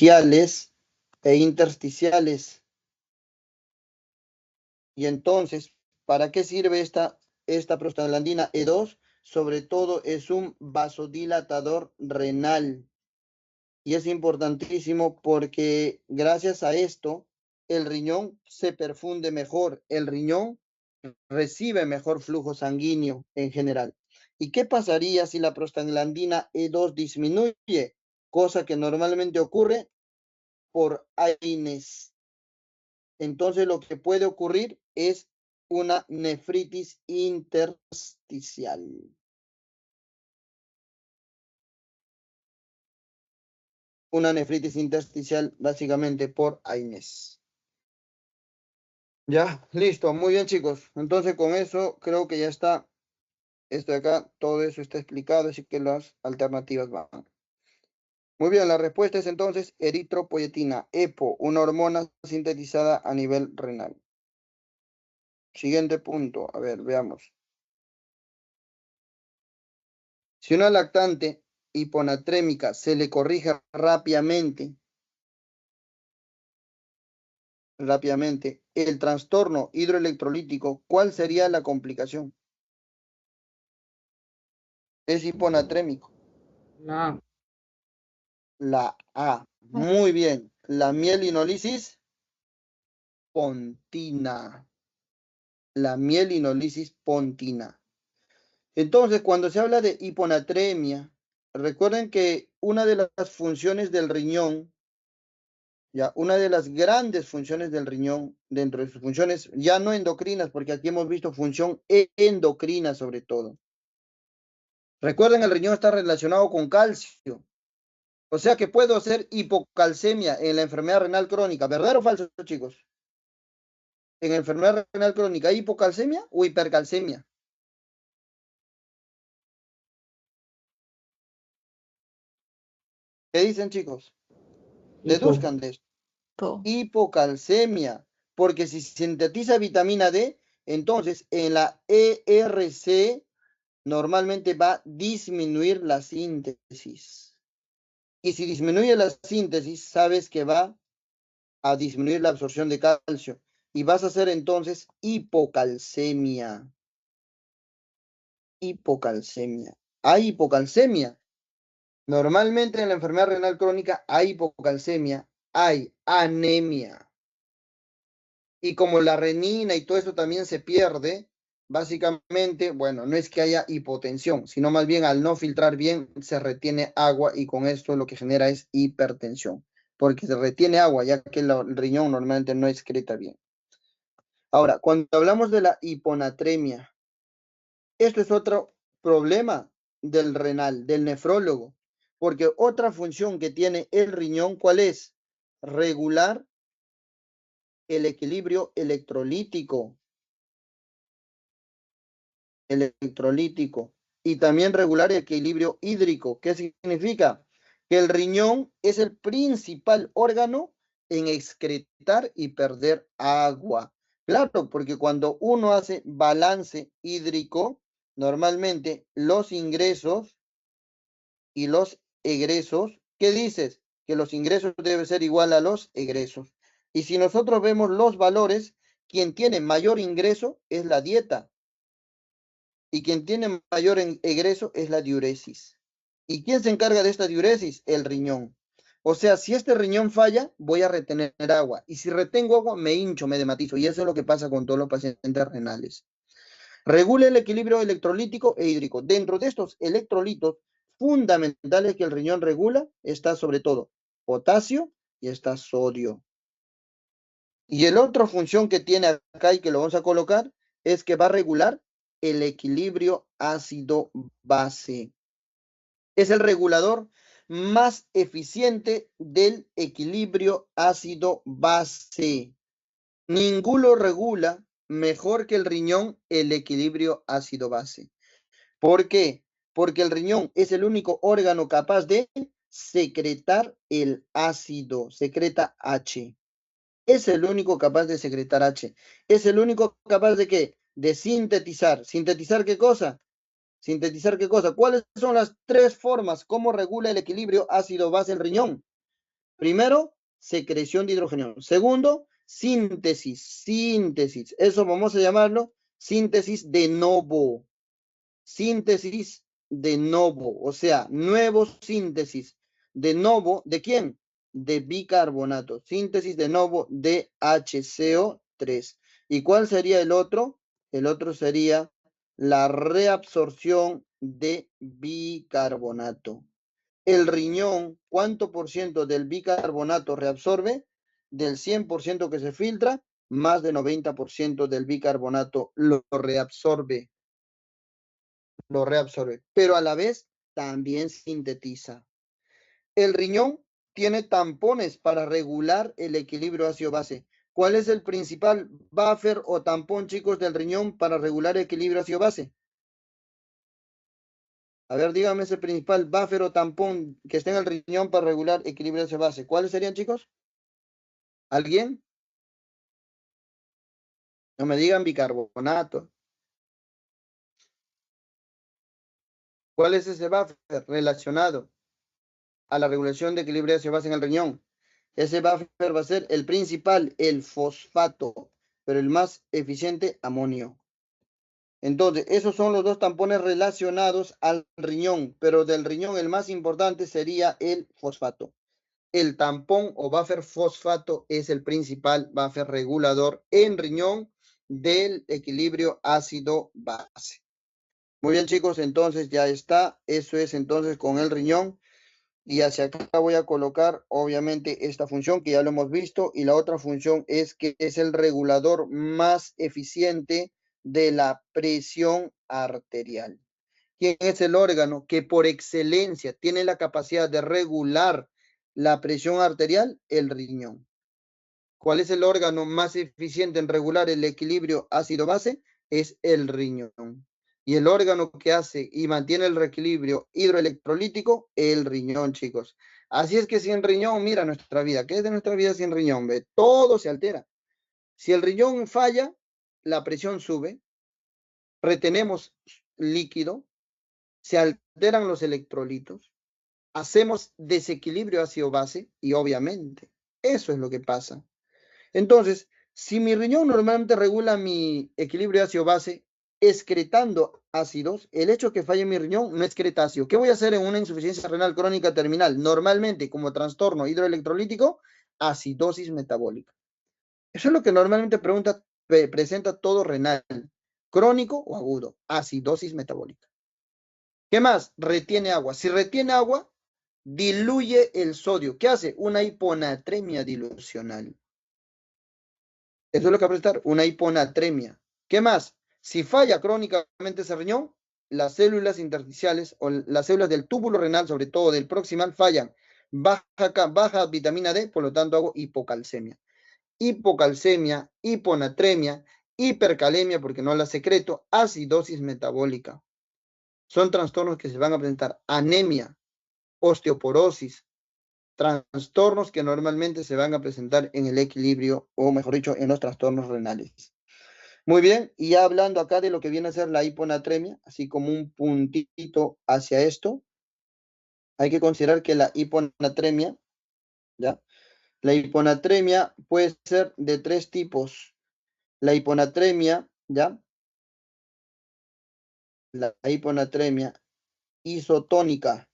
colegiales e intersticiales. Y entonces, ¿para qué sirve esta prostaglandina E2? Sobre todo es un vasodilatador renal. Y es importantísimo porque gracias a esto, el riñón se perfunde mejor, el riñón recibe mejor flujo sanguíneo en general. ¿Y qué pasaría si la prostaglandina E2 disminuye? Cosa que normalmente ocurre por AINES. Entonces lo que puede ocurrir es una nefritis intersticial. Una nefritis intersticial básicamente por AINES. Ya, listo, muy bien chicos. Entonces con eso creo que ya está, esto de acá, todo eso está explicado, así que las alternativas van. Muy bien, la respuesta es entonces eritropoyetina, EPO, una hormona sintetizada a nivel renal. Siguiente punto, a ver, veamos. Si una lactante hiponatrémica se le corrige rápidamente el trastorno hidroelectrolítico, ¿cuál sería la complicación? Es hiponatrémico. No. La A. Muy bien. La mielinolisis pontina. La mielinolisis pontina. Entonces, cuando se habla de hiponatremia, recuerden que una de las funciones del riñón, ya, una de las grandes funciones del riñón, dentro de sus funciones, ya no endocrinas, porque aquí hemos visto función endocrina sobre todo. Recuerden, el riñón está relacionado con calcio. O sea que puedo hacer hipocalcemia en la enfermedad renal crónica. ¿Verdadero o falso, chicos? En enfermedad renal crónica, ¿hay hipocalcemia o hipercalcemia? ¿Qué dicen, chicos? Deduzcan de esto. Hipocalcemia, porque si sintetiza vitamina D, entonces en la ERC normalmente va a disminuir la síntesis. Y si disminuye la síntesis, sabes que va a disminuir la absorción de calcio y vas a hacer entonces hipocalcemia. Hipocalcemia. Hay hipocalcemia. Normalmente en la enfermedad renal crónica hay hipocalcemia, hay anemia. Y como la renina y todo eso también se pierde, básicamente, bueno, no es que haya hipotensión, sino más bien al no filtrar bien se retiene agua y con esto lo que genera es hipertensión, porque se retiene agua ya que el riñón normalmente no excreta bien. Ahora, cuando hablamos de la hiponatremia, esto es otro problema del renal, del nefrólogo, porque otra función que tiene el riñón, ¿cuál es? Regular el equilibrio electrolítico y también regular el equilibrio hídrico. ¿Qué significa? Que el riñón es el principal órgano en excretar y perder agua. Claro, porque cuando uno hace balance hídrico, normalmente los ingresos y los egresos, ¿qué dices? Que los ingresos deben ser igual a los egresos. Y si nosotros vemos los valores, quien tiene mayor ingreso es la dieta y quien tiene mayor egreso es la diuresis. ¿Y quién se encarga de esta diuresis? El riñón. O sea, si este riñón falla, voy a retener agua. Y si retengo agua, me hincho, me dematizo. Y eso es lo que pasa con todos los pacientes renales. Regula el equilibrio electrolítico e hídrico. Dentro de estos electrolitos fundamentales que el riñón regula, está sobre todo potasio y está sodio. Y el otra función que tiene acá y que lo vamos a colocar es que va a regular el equilibrio ácido-base. Es el regulador más eficiente del equilibrio ácido-base. Ninguno regula mejor que el riñón el equilibrio ácido-base. ¿Por qué? Porque el riñón es el único órgano capaz de secretar el ácido, secreta H. Es el único capaz de secretar H. Es el único capaz de ¿qué? De sintetizar. ¿Sintetizar qué cosa? ¿Sintetizar qué cosa? ¿Cuáles son las tres formas? ¿Cómo regula el equilibrio ácido-base el riñón? Primero, secreción de hidrógeno. Segundo, síntesis. Eso vamos a llamarlo síntesis de novo. Síntesis de novo. O sea, nuevo síntesis de novo. ¿De quién? De bicarbonato. Síntesis de novo de HCO3. ¿Y cuál sería el otro? El otro sería la reabsorción de bicarbonato. El riñón, ¿cuánto por ciento del bicarbonato reabsorbe? Del 100% que se filtra, más del 90% del bicarbonato lo reabsorbe, pero a la vez también sintetiza. El riñón tiene tampones para regular el equilibrio ácido-base. ¿Cuál es el principal buffer o tampón, chicos, del riñón para regular el equilibrio ácido-base? A ver, dígame ese principal buffer o tampón que esté en el riñón para regular equilibrio ácido-base. ¿Cuáles serían, chicos? ¿Alguien? No me digan bicarbonato. ¿Cuál es ese buffer relacionado a la regulación de equilibrio ácido-base en el riñón? Ese buffer va a ser el principal, el fosfato, pero el más eficiente, amonio. Entonces, esos son los dos tampones relacionados al riñón, pero del riñón el más importante sería el fosfato. El tampón o buffer fosfato es el principal buffer regulador en riñón del equilibrio ácido-base. Muy bien, chicos, entonces ya está. Eso es entonces con el riñón. Y hacia acá voy a colocar, obviamente, esta función que ya lo hemos visto. Y la otra función es que es el regulador más eficiente de la presión arterial. ¿Quién es el órgano que por excelencia tiene la capacidad de regular la presión arterial? El riñón. ¿Cuál es el órgano más eficiente en regular el equilibrio ácido-base? Es el riñón. Y el órgano que hace y mantiene el reequilibrio hidroelectrolítico, el riñón, chicos. Así es que sin riñón, mira nuestra vida. ¿Qué es de nuestra vida sin riñón? ¿Ve? Todo se altera. Si el riñón falla, la presión sube, retenemos líquido, se alteran los electrolitos, hacemos desequilibrio ácido-base y obviamente eso es lo que pasa. Entonces, si mi riñón normalmente regula mi equilibrio ácido-base excretando ácidos, el hecho que falle mi riñón no excreta ácido. ¿Qué voy a hacer en una insuficiencia renal crónica terminal? Normalmente, como trastorno hidroelectrolítico, acidosis metabólica. Eso es lo que normalmente presenta todo renal, crónico o agudo, acidosis metabólica. ¿Qué más? Retiene agua. Si retiene agua, diluye el sodio. ¿Qué hace? Una hiponatremia dilucional. Eso es lo que va a presentar, una hiponatremia. ¿Qué más? Si falla crónicamente ese riñón, las células intersticiales o las células del túbulo renal, sobre todo del proximal, fallan. Baja vitamina D, por lo tanto hago hipocalcemia. Hipocalcemia, hiponatremia, hipercalemia, porque no la secreto, acidosis metabólica. Son trastornos que se van a presentar. Anemia, osteoporosis, trastornos que normalmente se van a presentar en el equilibrio, o mejor dicho, en los trastornos renales. Muy bien, y ya hablando acá de lo que viene a ser la hiponatremia, así como un puntito hacia esto, hay que considerar que la hiponatremia, ¿ya? La hiponatremia puede ser de tres tipos. La hiponatremia, ¿ya? La hiponatremia isotónica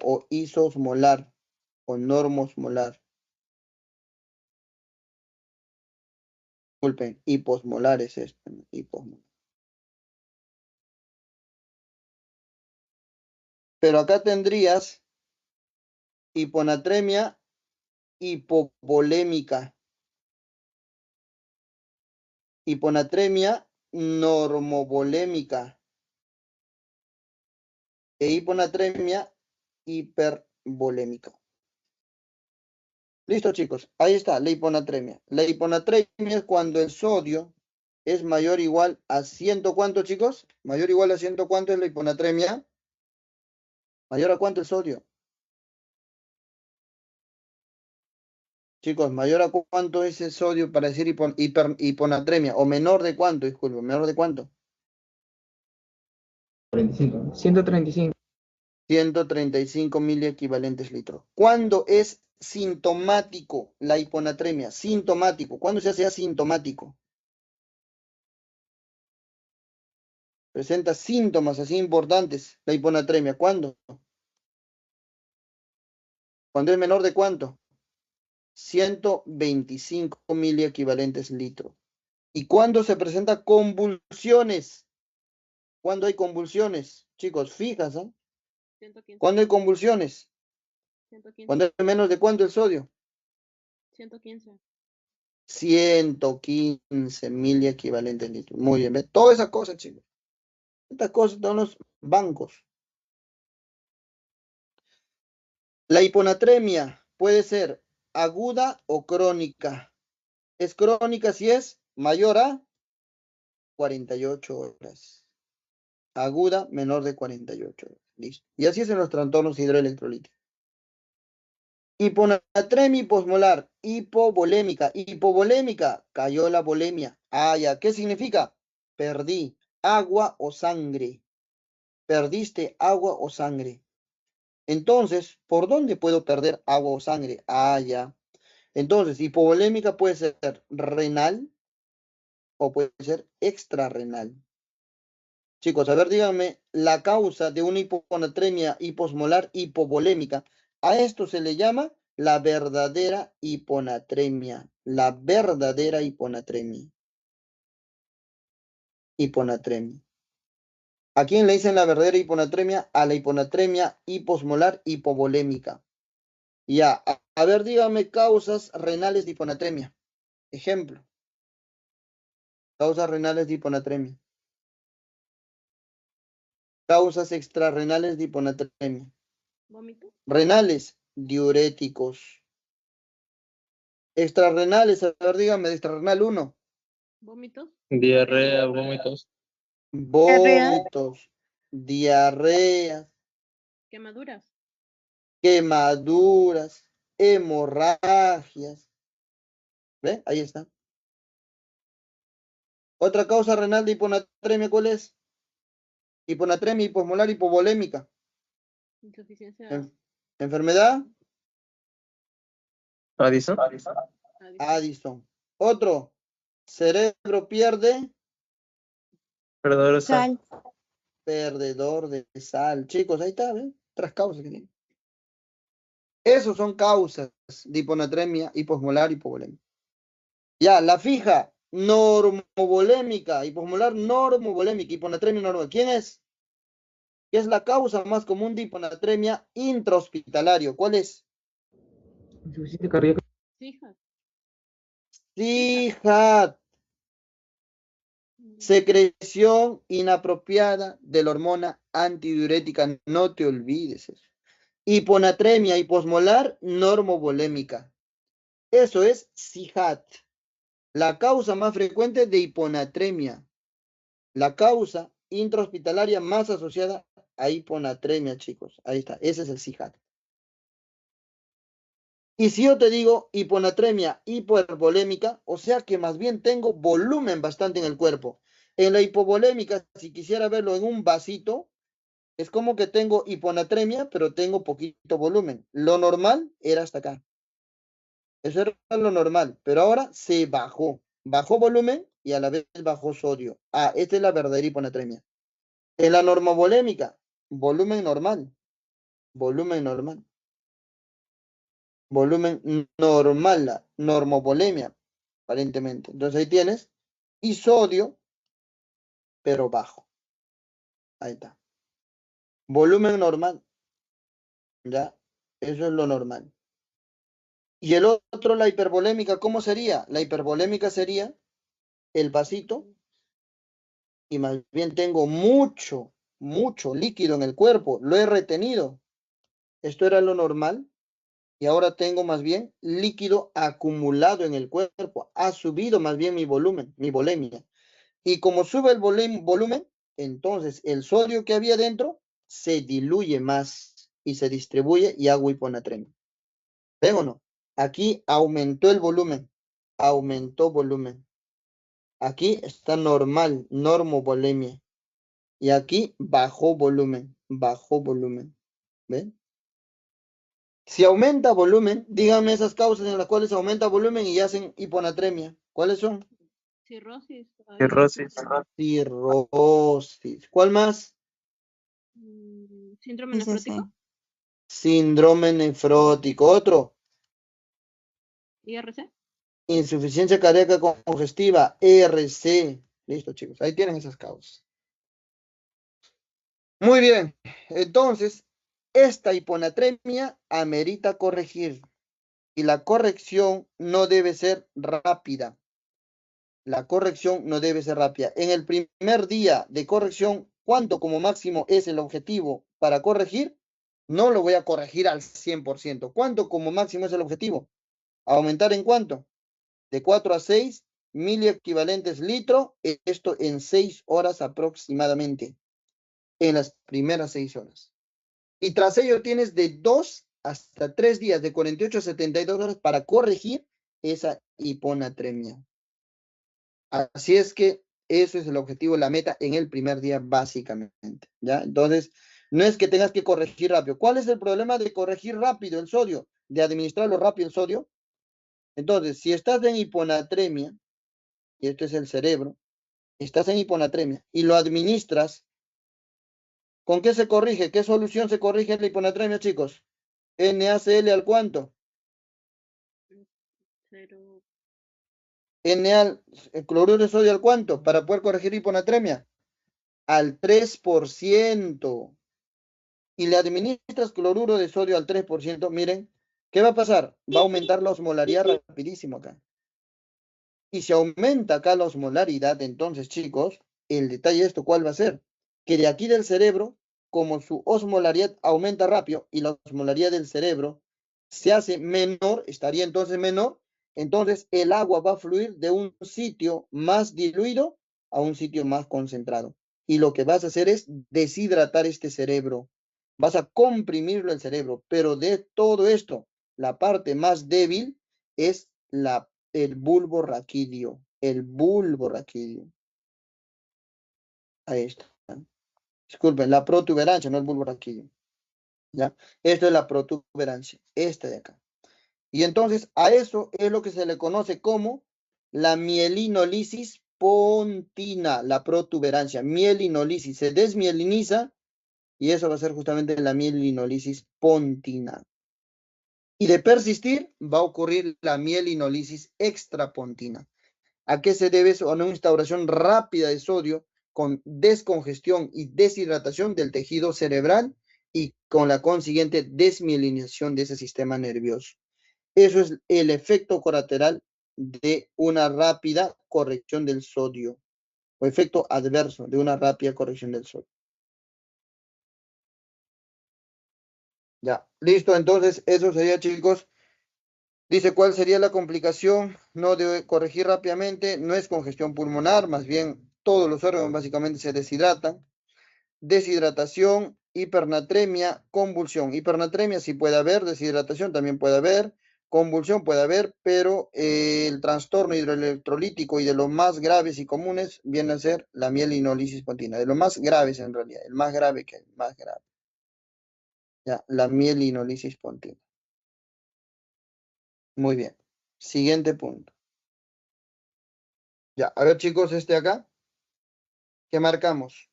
o isosmolar o normosmolar. Disculpen, hiposmolar es esto, ¿no? Hiposmolar. Pero acá tendrías hiponatremia hipovolémica, hiponatremia normovolémica e hiponatremia hipervolémica. Listo, chicos. Ahí está, la hiponatremia. La hiponatremia es cuando el sodio es mayor o igual a 100, ¿cuánto, chicos? Mayor o igual a 100, ¿cuánto es la hiponatremia? ¿Mayor a cuánto el sodio? Chicos, ¿mayor a cuánto es el sodio para decir hiponatremia? ¿O menor de cuánto? Disculpe, ¿menor de cuánto? 45. 135. 135 miliequivalentes litros. ¿Cuándo es sintomático la hiponatremia? Sintomático. ¿Cuándo se hace asintomático? Presenta síntomas así importantes la hiponatremia. ¿Cuándo? ¿Cuándo es menor de cuánto? 125 miliequivalentes litros. ¿Y cuándo se presenta convulsiones? ¿Cuándo hay convulsiones? Chicos, fijas, ¿eh? 115. ¿Cuándo hay convulsiones? 115. ¿Cuándo es menos de cuánto el sodio? 115. 115 miliequivalentes litros. Muy bien, ¿ves? Todas esas cosas, chicos. Estas cosas son los bancos. La hiponatremia puede ser aguda o crónica. Es crónica si es mayor a 48 horas. Aguda, menor de 48 horas. Listo. Y así es en los trastornos hidroelectrolíticos. Hiponatremia hiposmolar, hipovolémica. Hipovolémica, cayó la volemia. Ah, ya. ¿Qué significa? Perdí agua o sangre. Perdiste agua o sangre. Entonces, ¿por dónde puedo perder agua o sangre? Ah, ya. Entonces, hipovolémica puede ser renal o puede ser extrarrenal. Chicos, a ver, díganme la causa de una hiponatremia hiposmolar hipovolémica. A esto se le llama la verdadera hiponatremia. La verdadera hiponatremia. Hiponatremia. ¿A quién le dicen la verdadera hiponatremia? A la hiponatremia hiposmolar hipovolémica. Ya, a ver, dígame causas renales de hiponatremia. Ejemplo, causas renales de hiponatremia. Causas extrarrenales de hiponatremia. ¿Vómito? Renales, diuréticos. Extrarrenales, a ver, dígame, de extrarrenal 1. ¿Vómitos? Diarrea, vómitos. Vómitos, diarreas, ¿Quemaduras? quemaduras, hemorragias. ¿Ve? Ahí está. Otra causa renal de hiponatremia, ¿cuál es? Hiponatremia hiposmolar hipovolémica. Insuficiencia. Enfermedad, Addison. Addison. Otro, cerebro pierde, Perdedor sal. perdedor de sal. Chicos, ahí está, ¿ven? Otras causas que tienen. Esos son causas de hiponatremia hiposmolar hipovolémica. Ya, la fija, normovolémica, hiposmolar normovolémica, hiponatremia normal. ¿Quién es? ¿Qué es la causa más común de hiponatremia intrahospitalario? ¿Cuál es? Insuficiencia cardíaca. Fijas. CIJAD, secreción inapropiada de la hormona antidiurética. No te olvides eso. Hiponatremia hiposmolar normovolémica. Eso es CIJAD. La causa más frecuente de hiponatremia. La causa intrahospitalaria más asociada a hiponatremia, chicos. Ahí está. Ese es el CIJAD. Y si yo te digo hiponatremia hipovolémica, o sea que más bien tengo volumen bastante en el cuerpo. En la hipovolémica, si quisiera verlo en un vasito, es como que tengo hiponatremia, pero tengo poquito volumen. Lo normal era hasta acá. Eso era lo normal, pero ahora se bajó. Bajó volumen y a la vez bajó sodio. Ah, esta es la verdadera hiponatremia. En la normovolémica, volumen normal. Volumen normal. Volumen normal, la normovolemia, aparentemente. Entonces ahí tienes. Y sodio, pero bajo. Ahí está. Volumen normal. ¿Ya? Eso es lo normal. Y el otro, la hipervolémica, ¿cómo sería? La hipervolémica sería el vasito y más bien tengo mucho, mucho líquido en el cuerpo. Lo he retenido. Esto era lo normal. Y ahora tengo más bien líquido acumulado en el cuerpo. Ha subido más bien mi volumen, mi volemia. Y como sube el volumen, entonces el sodio que había dentro se diluye más y se distribuye y hago hiponatremia. ¿Ven o no? Aquí aumentó el volumen, aumentó volumen. Aquí está normal, normovolemia. Y aquí bajó volumen, bajó volumen. ¿Ven? Si aumenta volumen, díganme esas causas en las cuales aumenta volumen y hacen hiponatremia. ¿Cuáles son? Cirrosis. Cirrosis. Cirrosis. ¿Cuál más? Síndrome Ese nefrótico. Síndrome nefrótico. Otro. IRC. Insuficiencia cardíaca congestiva. ERC. Listo, chicos. Ahí tienen esas causas. Muy bien. Entonces, esta hiponatremia amerita corregir. Y la corrección no debe ser rápida. La corrección no debe ser rápida. En el primer día de corrección, ¿cuánto como máximo es el objetivo para corregir? No lo voy a corregir al 100%. ¿Cuánto como máximo es el objetivo? ¿Aumentar en cuánto? De 4 a 6 miliequivalentes litro. Esto en 6 horas aproximadamente. En las primeras 6 horas. Y tras ello tienes de 2 hasta 3 días, de 48 a 72 horas para corregir esa hiponatremia. Así es que eso es el objetivo, la meta en el primer día, básicamente, ¿ya? Entonces, no es que tengas que corregir rápido. ¿Cuál es el problema de corregir rápido el sodio? De administrarlo rápido el sodio. Entonces, si estás en hiponatremia, y esto es el cerebro, estás en hiponatremia y lo administras, ¿con qué se corrige? ¿Qué solución se corrige la hiponatremia, chicos? NaCl al cuánto? 0. Na, el cloruro de sodio al cuánto para poder corregir hiponatremia? Al 3%. Y le administras cloruro de sodio al 3%, miren, ¿qué va a pasar? Va a aumentar la osmolaridad rapidísimo acá. Y si aumenta acá la osmolaridad, entonces, chicos, el detalle de esto, ¿cuál va a ser? Que de aquí del cerebro, como su osmolaridad aumenta rápido y la osmolaridad del cerebro se hace menor, estaría entonces menor, entonces el agua va a fluir de un sitio más diluido a un sitio más concentrado. Y lo que vas a hacer es deshidratar este cerebro. Vas a comprimirlo el cerebro, pero de todo esto, la parte más débil es el bulbo raquídeo. El bulbo raquídeo. Ahí está. Disculpen, la protuberancia, no el bulbo raquídeo. ¿Ya? Esto es la protuberancia. Esta de acá. Y entonces a eso es lo que se le conoce como la mielinolisis pontina, la protuberancia. Mielinolisis. Se desmieliniza y eso va a ser justamente la mielinolisis pontina. Y de persistir va a ocurrir la mielinolisis extrapontina. ¿A qué se debe eso? A una instauración rápida de sodio con descongestión y deshidratación del tejido cerebral y con la consiguiente desmielinización de ese sistema nervioso. Eso es el efecto colateral de una rápida corrección del sodio o efecto adverso de una rápida corrección del sodio. Ya, listo. Entonces, eso sería, chicos. Dice, ¿cuál sería la complicación? No debe corregir rápidamente, no es congestión pulmonar, más bien todos los órganos básicamente se deshidratan. Deshidratación, hipernatremia, convulsión. Hipernatremia sí puede haber, deshidratación también puede haber, convulsión puede haber, pero el trastorno hidroelectrolítico y de los más graves y comunes viene a ser la mielinolisis pontina. De los más graves en realidad, el más grave que el más grave. Ya, la mielinolisis pontina. Muy bien. Siguiente punto. Ya, a ver chicos, este acá, ¿qué marcamos?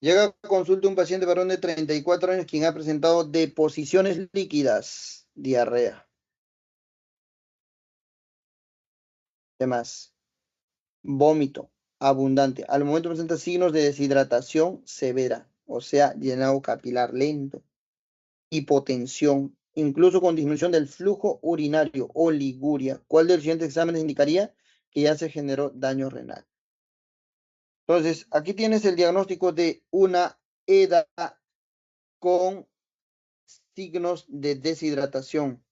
Llega a consulta un paciente varón de 34 años quien ha presentado deposiciones líquidas, diarrea. ¿Qué más? Vómito abundante. Al momento presenta signos de deshidratación severa, o sea, llenado capilar lento, hipotensión, incluso con disminución del flujo urinario o liguria. ¿Cuál de los siguientes exámenes indicaría que ya se generó daño renal? Entonces, aquí tienes el diagnóstico de una EDA con signos de deshidratación.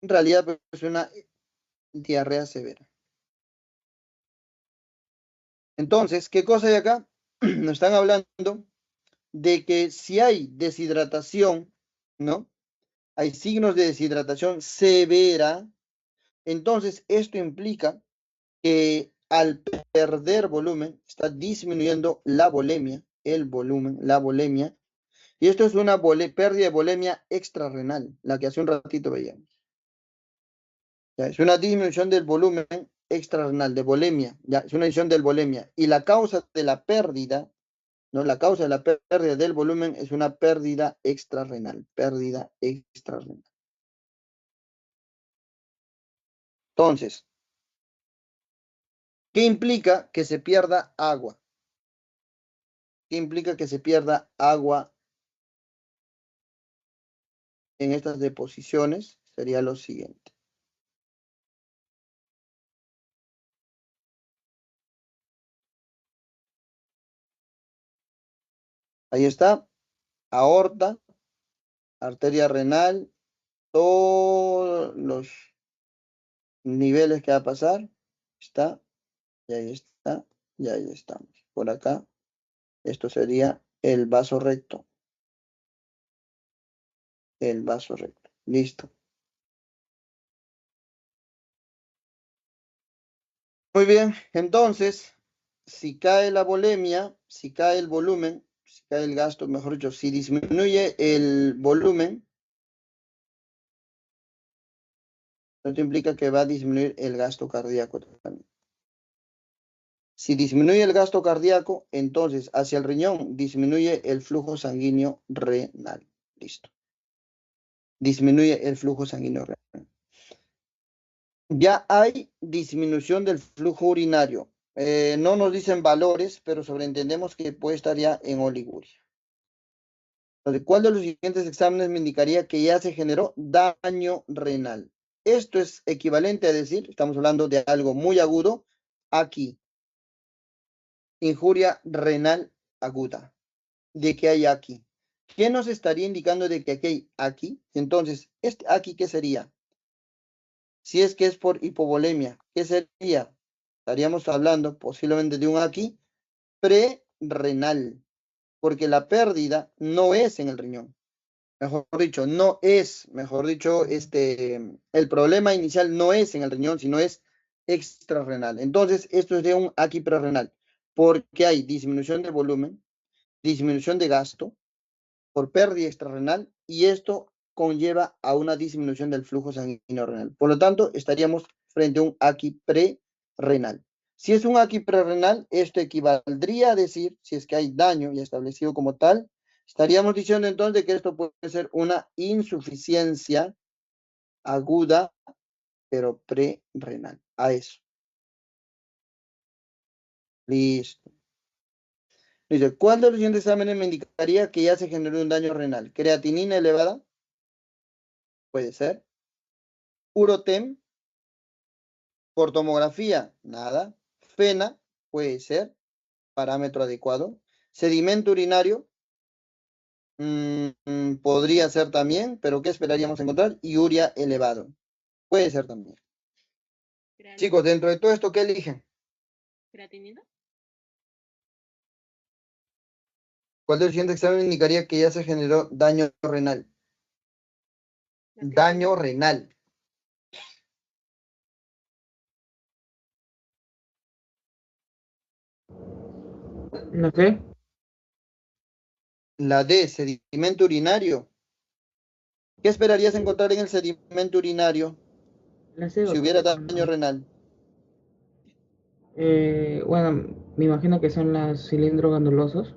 En realidad, pues, es una diarrea severa. Entonces, ¿qué cosa hay acá? Nos están hablando de que si hay deshidratación, ¿no? Hay signos de deshidratación severa, Entonces, esto implica que al perder volumen, está disminuyendo la volemia, el volumen, la volemia, y esto es una pérdida de volemia extrarrenal, la que hace un ratito veíamos. Ya, es una disminución del volumen extrarrenal, de volemia, ya, es una disminución del volemia, y la causa de la pérdida, ¿no? La causa de la pérdida del volumen es una pérdida extrarrenal, pérdida extrarrenal. Entonces, ¿qué implica que se pierda agua? ¿Qué implica que se pierda agua en estas deposiciones? Sería lo siguiente. Ahí está, aorta, arteria renal, todos los niveles que va a pasar, está, y ahí está, y ahí estamos. Por acá, esto sería el vaso recto. El vaso recto. Listo. Muy bien, entonces, si cae la volemia, si cae el volumen, si cae el gasto, mejor dicho, si disminuye el volumen, esto implica que va a disminuir el gasto cardíaco también. Si disminuye el gasto cardíaco, entonces hacia el riñón disminuye el flujo sanguíneo renal. Listo. Disminuye el flujo sanguíneo renal. Ya hay disminución del flujo urinario. No nos dicen valores, pero sobreentendemos que puede estar ya en oliguria. Entonces, ¿cuál de los siguientes exámenes me indicaría que ya se generó daño renal? Esto es equivalente a decir, estamos hablando de algo muy agudo, aquí, injuria renal aguda, de que hay aquí. ¿Qué nos estaría indicando de que aquí hay aquí? Entonces, este aquí, ¿qué sería? Si es que es por hipovolemia, ¿qué sería? Estaríamos hablando posiblemente de un aquí prerrenal, porque la pérdida no es en el riñón. Mejor dicho, no es, mejor dicho, el problema inicial no es en el riñón, sino es extrarrenal. Entonces, esto es de un aquí prerrenal, porque hay disminución de volumen, disminución de gasto por pérdida extrarrenal, y esto conlleva a una disminución del flujo sanguíneo renal. Por lo tanto, estaríamos frente a un aquí prerrenal. Si es un aquí prerrenal, esto equivaldría a decir, si es que hay daño ya establecido como tal, estaríamos diciendo entonces que esto puede ser una insuficiencia aguda, pero prerrenal. A eso. Listo. Dice, ¿cuál de los siguientes exámenes me indicaría que ya se generó un daño renal? ¿Creatinina elevada? Puede ser. Urotem, por tomografía, nada. Fena, puede ser, parámetro adecuado. Sedimento urinario, podría ser también, pero ¿qué esperaríamos encontrar? Y urea elevado, puede ser también. Chicos, dentro de todo esto, ¿qué eligen? ¿Creatinina? ¿Cuál del siguiente examen indicaría que ya se generó daño renal? Daño renal. ¿La qué? La D, sedimento urinario. ¿Qué esperarías encontrar en el sedimento urinario La C. si hubiera daño renal? Bueno, me imagino que son los cilindros granulosos.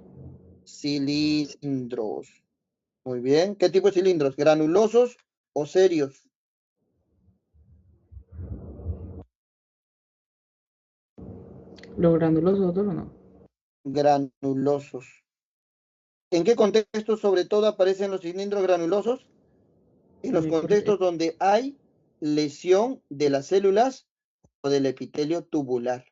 Cilindros. Muy bien. ¿Qué tipo de cilindros? ¿Granulosos o serios? ¿Los granulosos, doctor, o no? Granulosos. ¿En qué contextos sobre todo aparecen los cilindros granulosos? En los contextos donde hay lesión de las células o del epitelio tubular.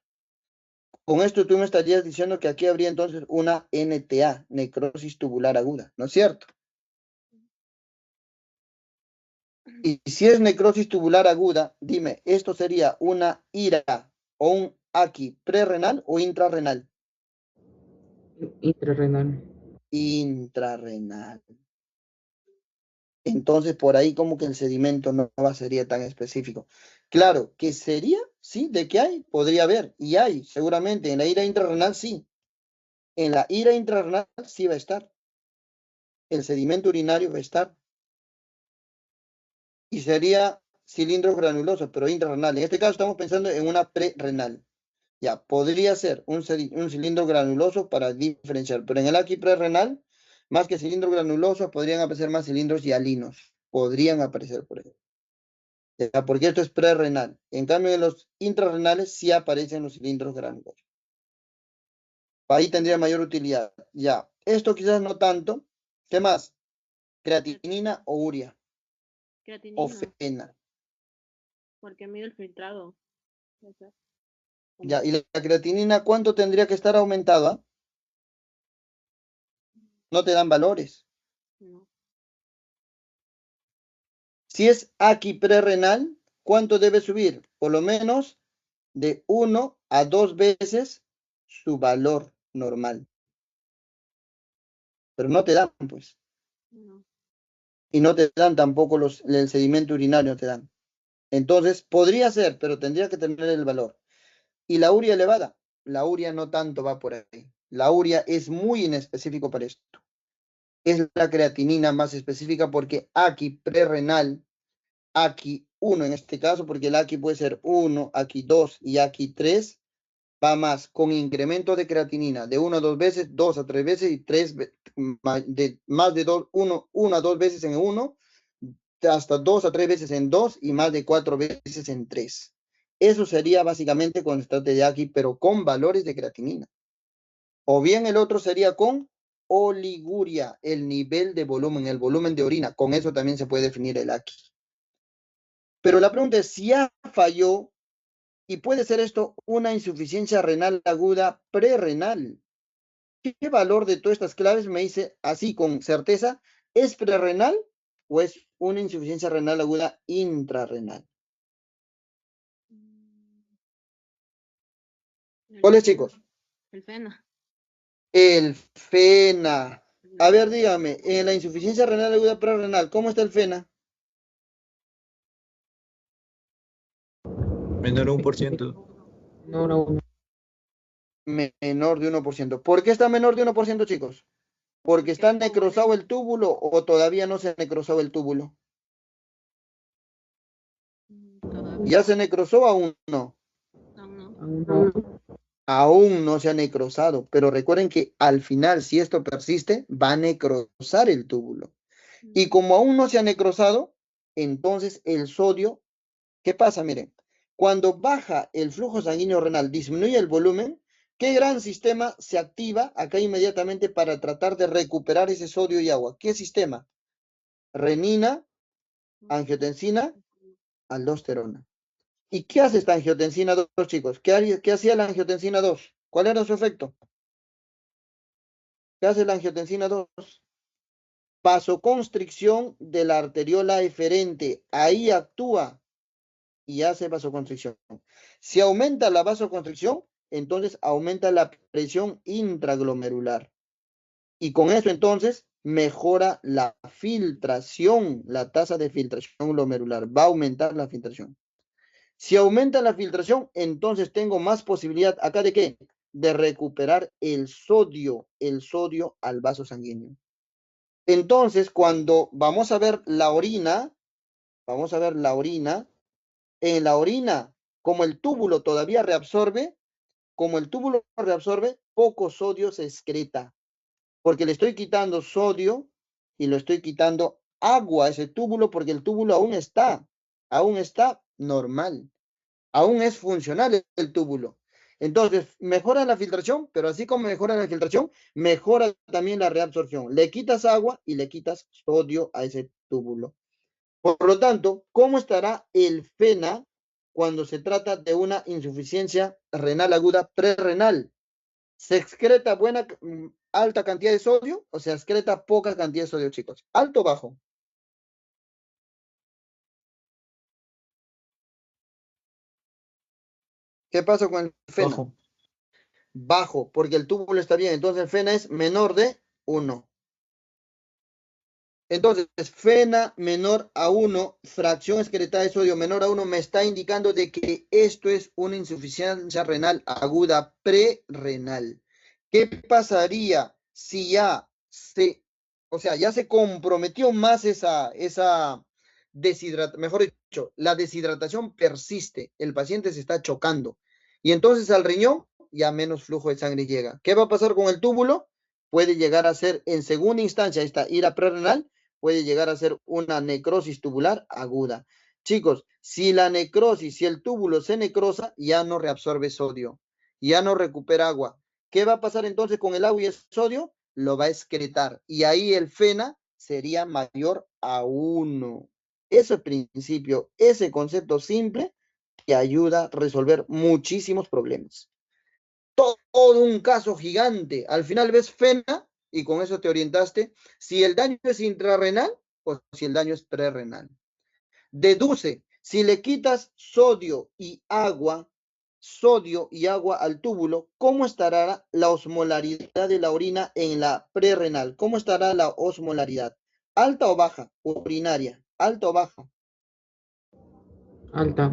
Con esto tú me estarías diciendo que aquí habría entonces una NTA, necrosis tubular aguda, ¿no es cierto? Y si es necrosis tubular aguda, dime, ¿esto sería una IRA o un AQI prerrenal o intrarrenal? Intrarrenal. Intrarrenal. Entonces, por ahí como que el sedimento no sería tan específico. Claro, que sería, sí, de que hay, podría haber, y hay, seguramente, en la ira intrarrenal sí. En la ira intrarrenal sí va a estar. El sedimento urinario va a estar. Y sería cilindros granulosos, pero intrarrenal. En este caso estamos pensando en una prerrenal. Ya, podría ser un cilindro granuloso para diferenciar, pero en el aquí prerrenal, más que cilindros granulosos, podrían aparecer más cilindros hialinos. Podrían aparecer por ejemplo. Ya, porque esto es prerrenal. En cambio, en los intrarrenales sí aparecen los cilindros granulosos. Ahí tendría mayor utilidad. Ya, esto quizás no tanto. ¿Qué más? Creatinina o urea o Creatinina, fena. porque mide el filtrado. O sea, Ya, y la creatinina, ¿cuánto tendría que estar aumentada? No te dan valores. no, Si es aquí prerrenal, ¿cuánto debe subir? Por lo menos de 1 a 2 veces su valor normal. Pero no te dan, pues. no. Y no te dan tampoco el sedimento urinario, no te dan. Entonces, podría ser, pero tendría que tener el valor. Y la urea elevada, la urea no tanto va por ahí. La urea es muy inespecífico para esto. Es la creatinina más específica porque aquí prerrenal, aquí 1 en este caso, porque el aquí puede ser 1, aquí 2 y aquí 3, va más con incremento de creatinina de 1 a 2 veces, 2 a 3 veces y 3 más de 2, 1 a 2 veces en 1, hasta 2 a 3 veces en 2 y más de 4 veces en 3. Eso sería básicamente con el de aquí, pero con valores de creatinina. O bien el otro sería con oliguria, el nivel de volumen, el volumen de orina. Con eso también se puede definir el aquí. Pero la pregunta es, si ya falló, y puede ser esto una insuficiencia renal aguda prerrenal. ¿Qué valor de todas estas claves me dice así con certeza? ¿Es prerrenal o es una insuficiencia renal aguda intrarrenal? El ¿Cuáles, fena, chicos? el fena. El FENA. A No, ver, dígame, en la insuficiencia renal aguda prerrenal, ¿cómo está el FENA? Menor a 1%. No, no, Menor de 1%. ¿Por qué está menor de 1%, chicos? ¿Porque porque está es pobre. necrosado el túbulo o todavía no se ha necrosado el túbulo? ¿Ya Todavía. se necrosó o aún no? Aún no. aún no. Aún no se ha necrosado, pero recuerden que al final, si esto persiste, va a necrosar el túbulo. Y como aún no se ha necrosado, entonces el sodio, ¿qué pasa? Miren, cuando baja el flujo sanguíneo renal, disminuye el volumen, ¿qué gran sistema se activa acá inmediatamente para tratar de recuperar ese sodio y agua? ¿Qué sistema? Renina, angiotensina, aldosterona. ¿Y qué hace esta angiotensina 2, chicos? ¿Qué hacía la angiotensina 2? ¿Cuál era su efecto? ¿Qué hace la angiotensina 2? Vasoconstricción de la arteriola eferente. Ahí actúa y hace vasoconstricción. Si aumenta la vasoconstricción, entonces aumenta la presión intraglomerular. Y con eso entonces mejora la filtración, la tasa de filtración glomerular. Va a aumentar la filtración. Si aumenta la filtración, entonces tengo más posibilidad acá de qué? De recuperar el sodio al vaso sanguíneo. Entonces, cuando vamos a ver la orina, en la orina, como el túbulo todavía reabsorbe, poco sodio se excreta, porque le estoy quitando sodio y le estoy quitando agua a ese túbulo, porque el túbulo aún está normal, aún es funcional el túbulo. Entonces, mejora la filtración, pero así como mejora la filtración, mejora también la reabsorción. Le quitas agua y le quitas sodio a ese túbulo. Por lo tanto, ¿cómo estará el FENA cuando se trata de una insuficiencia renal aguda prerrenal? ¿Se excreta alta cantidad de sodio o se excreta poca cantidad de sodio, chicos? ¿Alto o bajo? ¿Qué pasa con el FENA? Bajo. Bajo, porque el túbulo está bien. Entonces el FENA es menor de 1. Entonces, FeNA menor a 1, fracción excretada de sodio menor a 1, me está indicando de que esto es una insuficiencia renal aguda prerrenal. ¿Qué pasaría si ya ya se comprometió más esa deshidratación? Mejor dicho, la deshidratación persiste, el paciente se está chocando. Y entonces al riñón ya menos flujo de sangre llega. ¿Qué va a pasar con el túbulo? Puede llegar a ser en segunda instancia esta ira prerrenal, puede llegar a ser una necrosis tubular aguda. Chicos, si la necrosis, si el túbulo se necrosa, ya no reabsorbe sodio, ya no recupera agua. ¿Qué va a pasar entonces con el agua y el sodio? Lo va a excretar y ahí el FeNA sería mayor a 1. Ese principio, ese concepto simple que ayuda a resolver muchísimos problemas. Todo un caso gigante. Al final ves FeNA y con eso te orientaste si el daño es intrarrenal o si el daño es prerrenal. Deduce, si le quitas sodio y agua al túbulo, ¿cómo estará la osmolaridad de la orina en la prerrenal? ¿Cómo estará la osmolaridad? ¿Alta o baja? Urinaria. ¿Alta o baja? Alta.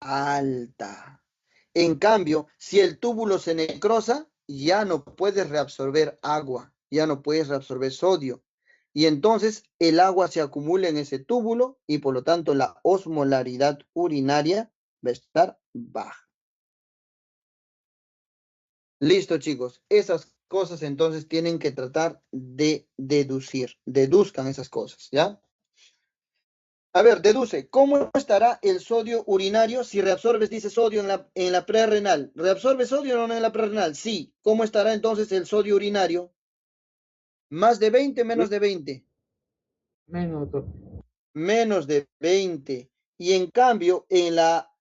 Alta. En cambio, si el túbulo se necrosa, ya no puedes reabsorber agua, ya no puedes reabsorber sodio. Y entonces el agua se acumula en ese túbulo y por lo tanto la osmolaridad urinaria va a estar baja. Listo, chicos. Esas cosas entonces tienen que tratar de deducir. Deduzcan esas cosas, ¿ya? A ver, deduce, ¿cómo estará el sodio urinario si reabsorbes, dice sodio en la prerrenal? ¿Reabsorbe sodio o no en la prerrenal? Sí. ¿Cómo estará entonces el sodio urinario? ¿Más de 20, menos de 20? Menos, doctor. Menos de 20. Y en cambio, en la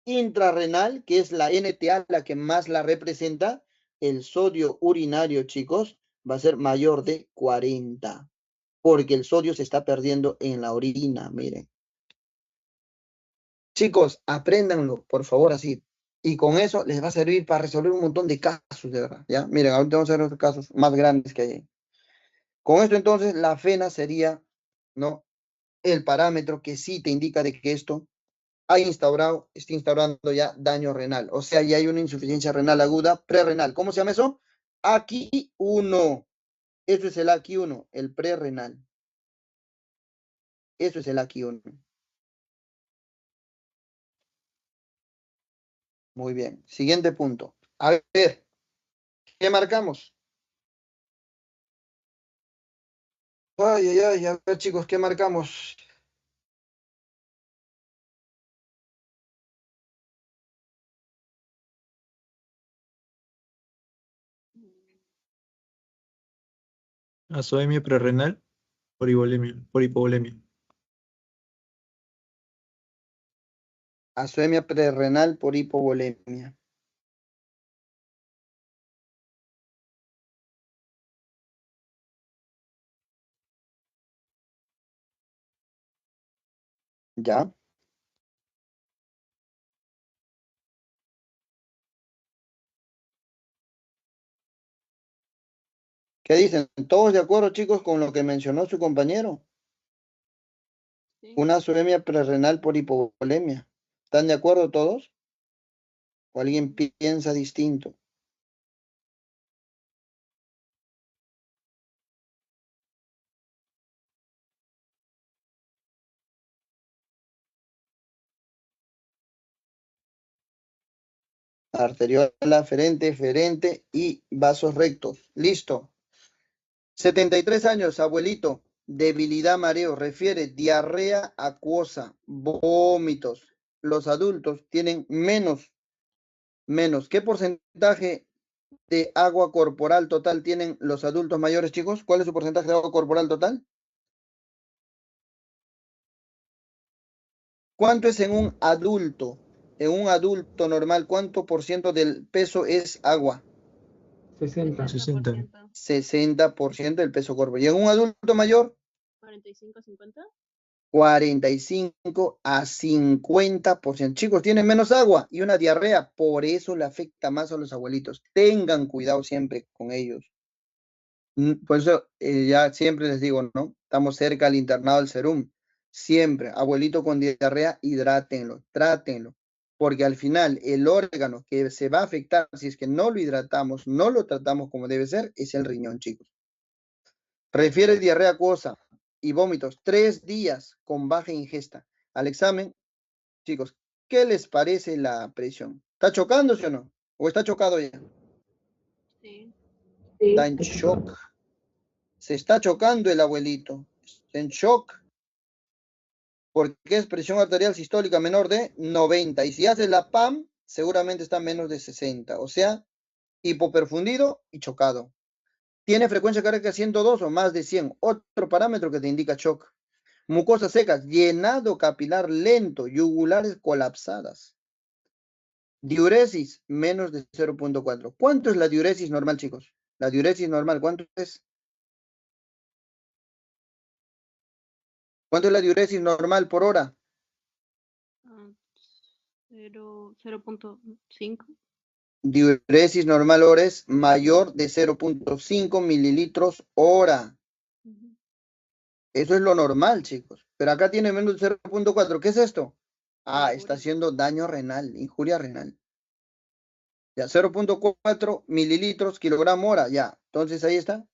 intrarrenal, que es la NTA, la que más la representa, el sodio urinario, chicos, va a ser mayor de 40. Porque el sodio se está perdiendo en la orina, miren. Chicos, apréndanlo, por favor, así. Y con eso les va a servir para resolver un montón de casos, de verdad, ¿ya? Miren, ahorita vamos a ver los casos más grandes que hay. Con esto, entonces, la FeNA sería, ¿no? El parámetro que sí te indica de que esto está instaurando ya daño renal. O sea, ya hay una insuficiencia renal aguda prerrenal. ¿Cómo se llama eso? Aquí 1. Eso es el aquí 1, el prerrenal. Eso es el aquí 1. Muy bien. Siguiente punto. A ver, ¿qué marcamos? Ay, ay, ay, a ver, chicos, ¿qué marcamos? Azoemia prerrenal por hipovolemia. Azoemia prerrenal por hipovolemia. ¿Ya? ¿Qué dicen? ¿Todos de acuerdo, chicos, con lo que mencionó su compañero? Sí. Una azoemia prerrenal por hipovolemia. ¿Están de acuerdo todos? ¿O alguien piensa distinto? Arteriola, ferente y vasos rectos. Listo. 73 años, abuelito. Debilidad, mareo. Refiere diarrea acuosa, vómitos. Los adultos tienen menos. ¿Qué porcentaje de agua corporal total tienen los adultos mayores, chicos? ¿Cuál es su porcentaje de agua corporal total? ¿Cuánto es en un adulto? En un adulto normal, ¿cuánto por ciento del peso es agua? 60. 60%. 60% del peso corporal. ¿Y en un adulto mayor? 45-50. 45 a 50%. Chicos, tienen menos agua y una diarrea, por eso le afecta más a los abuelitos. Tengan cuidado siempre con ellos. Por eso ya siempre les digo, ¿no? Estamos cerca al internado del Serum. Siempre, abuelito con diarrea, hidrátenlo, trátenlo. Porque al final el órgano que se va a afectar si es que no lo hidratamos, no lo tratamos como debe ser, es el riñón, chicos. Refiere diarrea acuosa y vómitos 3 días con baja ingesta. Al examen, chicos, ¿qué les parece la presión? ¿Está chocándose o no? ¿O está chocado ya? Sí. Está en shock. Se está chocando el abuelito. Está en shock. Porque es presión arterial sistólica menor de 90. Y si hace la PAM, seguramente está menos de 60. O sea, hipoperfundido y chocado. Tiene frecuencia cardíaca 102 o más de 100. Otro parámetro que te indica shock. Mucosas secas, llenado capilar lento, yugulares colapsadas. Diuresis, menos de 0.4. ¿Cuánto es la diuresis normal, chicos? La diuresis normal, ¿cuánto es? ¿Cuánto es la diuresis normal por hora? 0.5. Diuresis normal hora es mayor de 0.5 mililitros hora. Eso es lo normal, chicos. Pero acá tiene menos de 0.4. ¿Qué es esto? Ah, está haciendo daño renal, injuria renal. Ya, 0.4 mililitros kilogramo hora. Ya, entonces ahí está.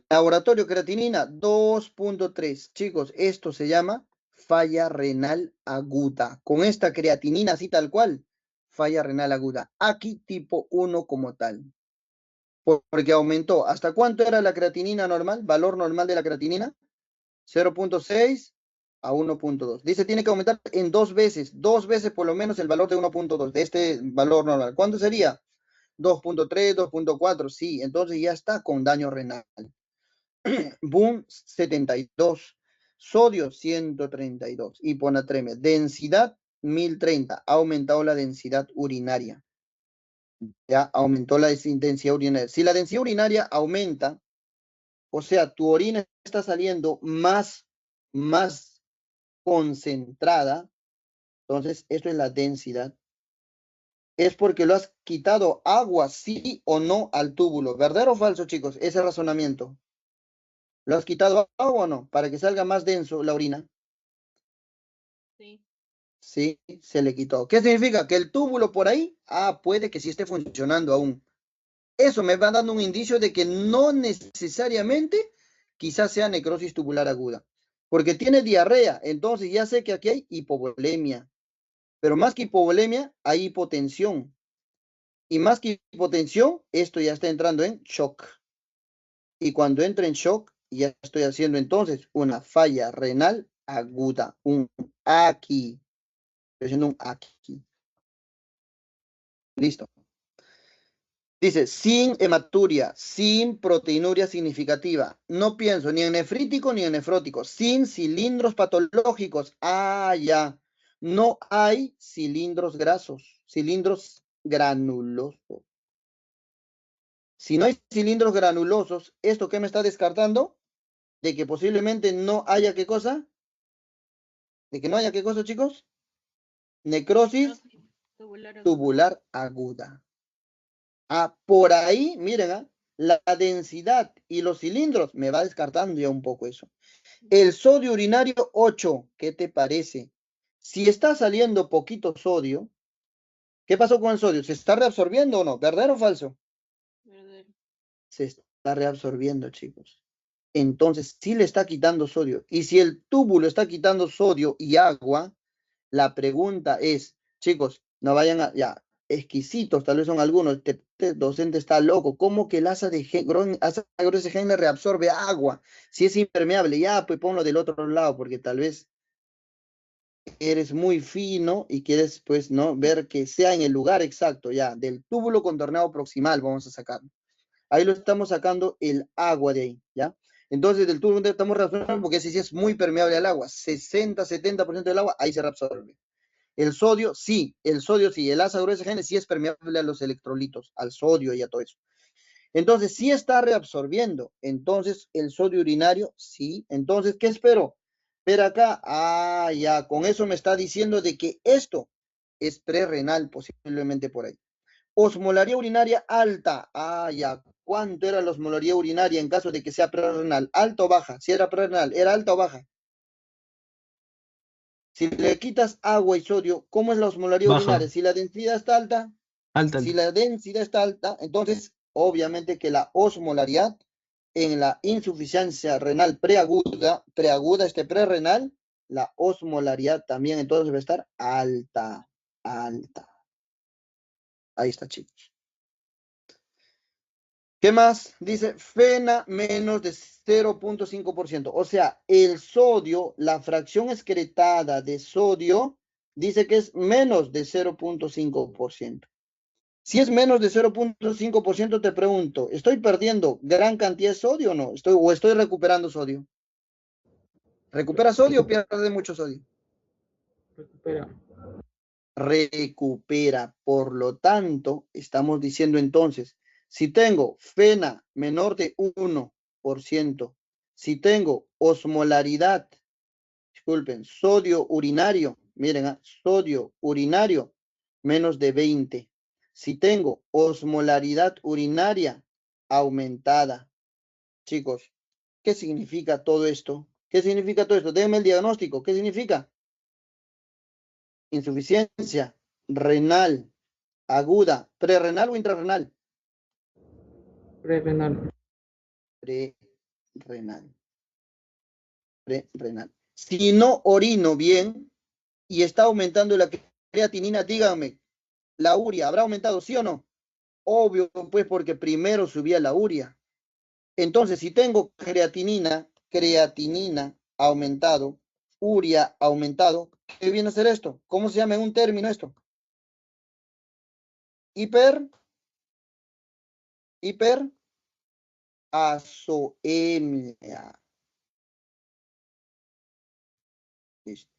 Laboratorio creatinina 2.3. Chicos, esto se llama falla renal aguda. Con esta creatinina así tal cual, falla renal aguda. Aquí tipo 1 como tal. Porque aumentó. ¿Hasta cuánto era la creatinina normal? Valor normal de la creatinina. 0.6 a 1.2. Dice, tiene que aumentar en 2 veces por lo menos el valor de 1.2, de este valor normal. ¿Cuánto sería? 2.3, 2.4, sí, entonces ya está con daño renal. Boom, 72. Sodio, 132. Hiponatremia. Densidad, 1030. Ha aumentado la densidad urinaria. Ya aumentó la densidad urinaria. Si la densidad urinaria aumenta, o sea, tu orina está saliendo más concentrada, entonces esto es la densidad. Es porque lo has quitado agua, sí o no, al túbulo. ¿Verdadero o falso, chicos? Ese razonamiento. ¿Lo has quitado agua o no? Para que salga más denso la orina. Sí. Sí, se le quitó. ¿Qué significa? Que el túbulo por ahí, puede que sí esté funcionando aún. Eso me va dando un indicio de que no necesariamente quizás sea necrosis tubular aguda. Porque tiene diarrea, entonces ya sé que aquí hay hipovolemia. Pero más que hipovolemia, hay hipotensión. Y más que hipotensión, esto ya está entrando en shock. Y cuando entra en shock, ya estoy haciendo entonces una falla renal aguda. Un aquí. Estoy haciendo un aquí. Listo. Dice, sin hematuria, sin proteinuria significativa. No pienso ni en nefrítico ni en nefrótico. Sin cilindros patológicos. Ya. No hay cilindros grasos, cilindros granulosos. Si no hay cilindros granulosos, ¿esto qué me está descartando? De que posiblemente no haya qué cosa. ¿De que no haya qué cosa, chicos? Necrosis tubular aguda. Por ahí, miren, la densidad y los cilindros me va descartando ya un poco eso. El sodio urinario 8, ¿qué te parece? Si está saliendo poquito sodio, ¿qué pasó con el sodio? ¿Se está reabsorbiendo o no? ¿Verdadero o falso? Verdadero. Se está reabsorbiendo, chicos. Entonces, sí le está quitando sodio. Y si el túbulo está quitando sodio y agua, la pregunta es, chicos, no vayan a, ya, exquisitos, tal vez son algunos, este docente está loco, ¿cómo que el asa gruesa Henle reabsorbe agua? Si es impermeable, ya, pues ponlo del otro lado, porque tal vez eres muy fino y quieres, pues, ¿no? Ver que sea en el lugar exacto, ya, del túbulo contorneado proximal, vamos a sacar. Ahí lo estamos sacando el agua de ahí, ¿ya? Entonces, del túbulo estamos reabsorbiendo porque ese sí es muy permeable al agua, 60-70% del agua, ahí se reabsorbe. El sodio sí, el asa gruesa Henle sí es permeable a los electrolitos, al sodio y a todo eso. Entonces, sí está reabsorbiendo. Entonces, el sodio urinario, sí. Entonces, ¿qué espero? Ver acá, ya, con eso me está diciendo de que esto es prerrenal, posiblemente por ahí. Osmolaría urinaria alta, ya, cuánto era la osmolaridad urinaria en caso de que sea prerrenal, alta o baja. Si era prerrenal, ¿era alta o baja? Si le quitas agua y sodio, ¿cómo es la osmolaridad Baja. urinaria? Si la densidad está alta, Alta, si alta. la densidad está alta, entonces obviamente que la osmolaridad en la insuficiencia renal preaguda, prerrenal, la osmolaridad también entonces va a estar alta, alta. Ahí está, chicos. ¿Qué más? Dice FeNA menos de 0.5%. O sea, el sodio, la fracción excretada de sodio, dice que es menos de 0.5%. Si es menos de 0.5%, te pregunto, ¿estoy perdiendo gran cantidad de sodio o no? ¿Estoy recuperando sodio? ¿Recupera sodio o pierde mucho sodio? Recupera. Recupera. Por lo tanto, estamos diciendo entonces, si tengo FeNA menor de 1%, si tengo osmolaridad, disculpen, sodio urinario, miren, sodio urinario menos de 20. Si tengo osmolaridad urinaria aumentada, chicos, ¿qué significa todo esto? ¿Qué significa todo esto? Déjenme el diagnóstico. ¿Qué significa? Insuficiencia renal aguda, prerrenal o intrarrenal. Prerrenal. Prerrenal. Prerrenal. Si no orino bien y está aumentando la creatinina, díganme, ¿la urea habrá aumentado, sí o no? Obvio, pues porque primero subía la urea. Entonces, si tengo creatinina aumentado, urea aumentado, ¿qué viene a ser esto? ¿Cómo se llama en un término esto? Hiperazoemia. Listo.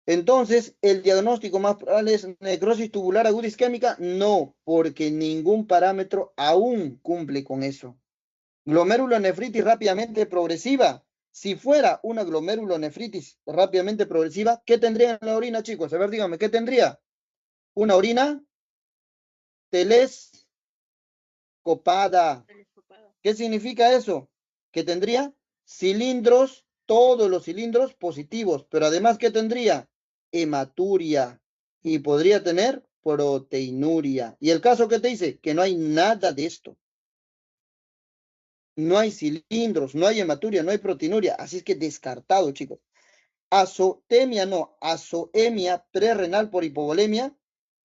Entonces, ¿el diagnóstico más probable es necrosis tubular aguda isquémica? No, porque ningún parámetro aún cumple con eso. Glomerulonefritis rápidamente progresiva. Si fuera una glomerulonefritis rápidamente progresiva, ¿qué tendría en la orina, chicos? A ver, díganme, ¿qué tendría? Una orina telescopada. ¿Qué significa eso? Que tendría cilindros, todos los cilindros positivos, pero además, ¿qué tendría? Hematuria y podría tener proteinuria. ¿Y el caso que te dice? Que no hay nada de esto. No hay cilindros, no hay hematuria, no hay proteinuria. Así es que descartado, chicos. Azotemia no, azoemia prerrenal por hipovolemia,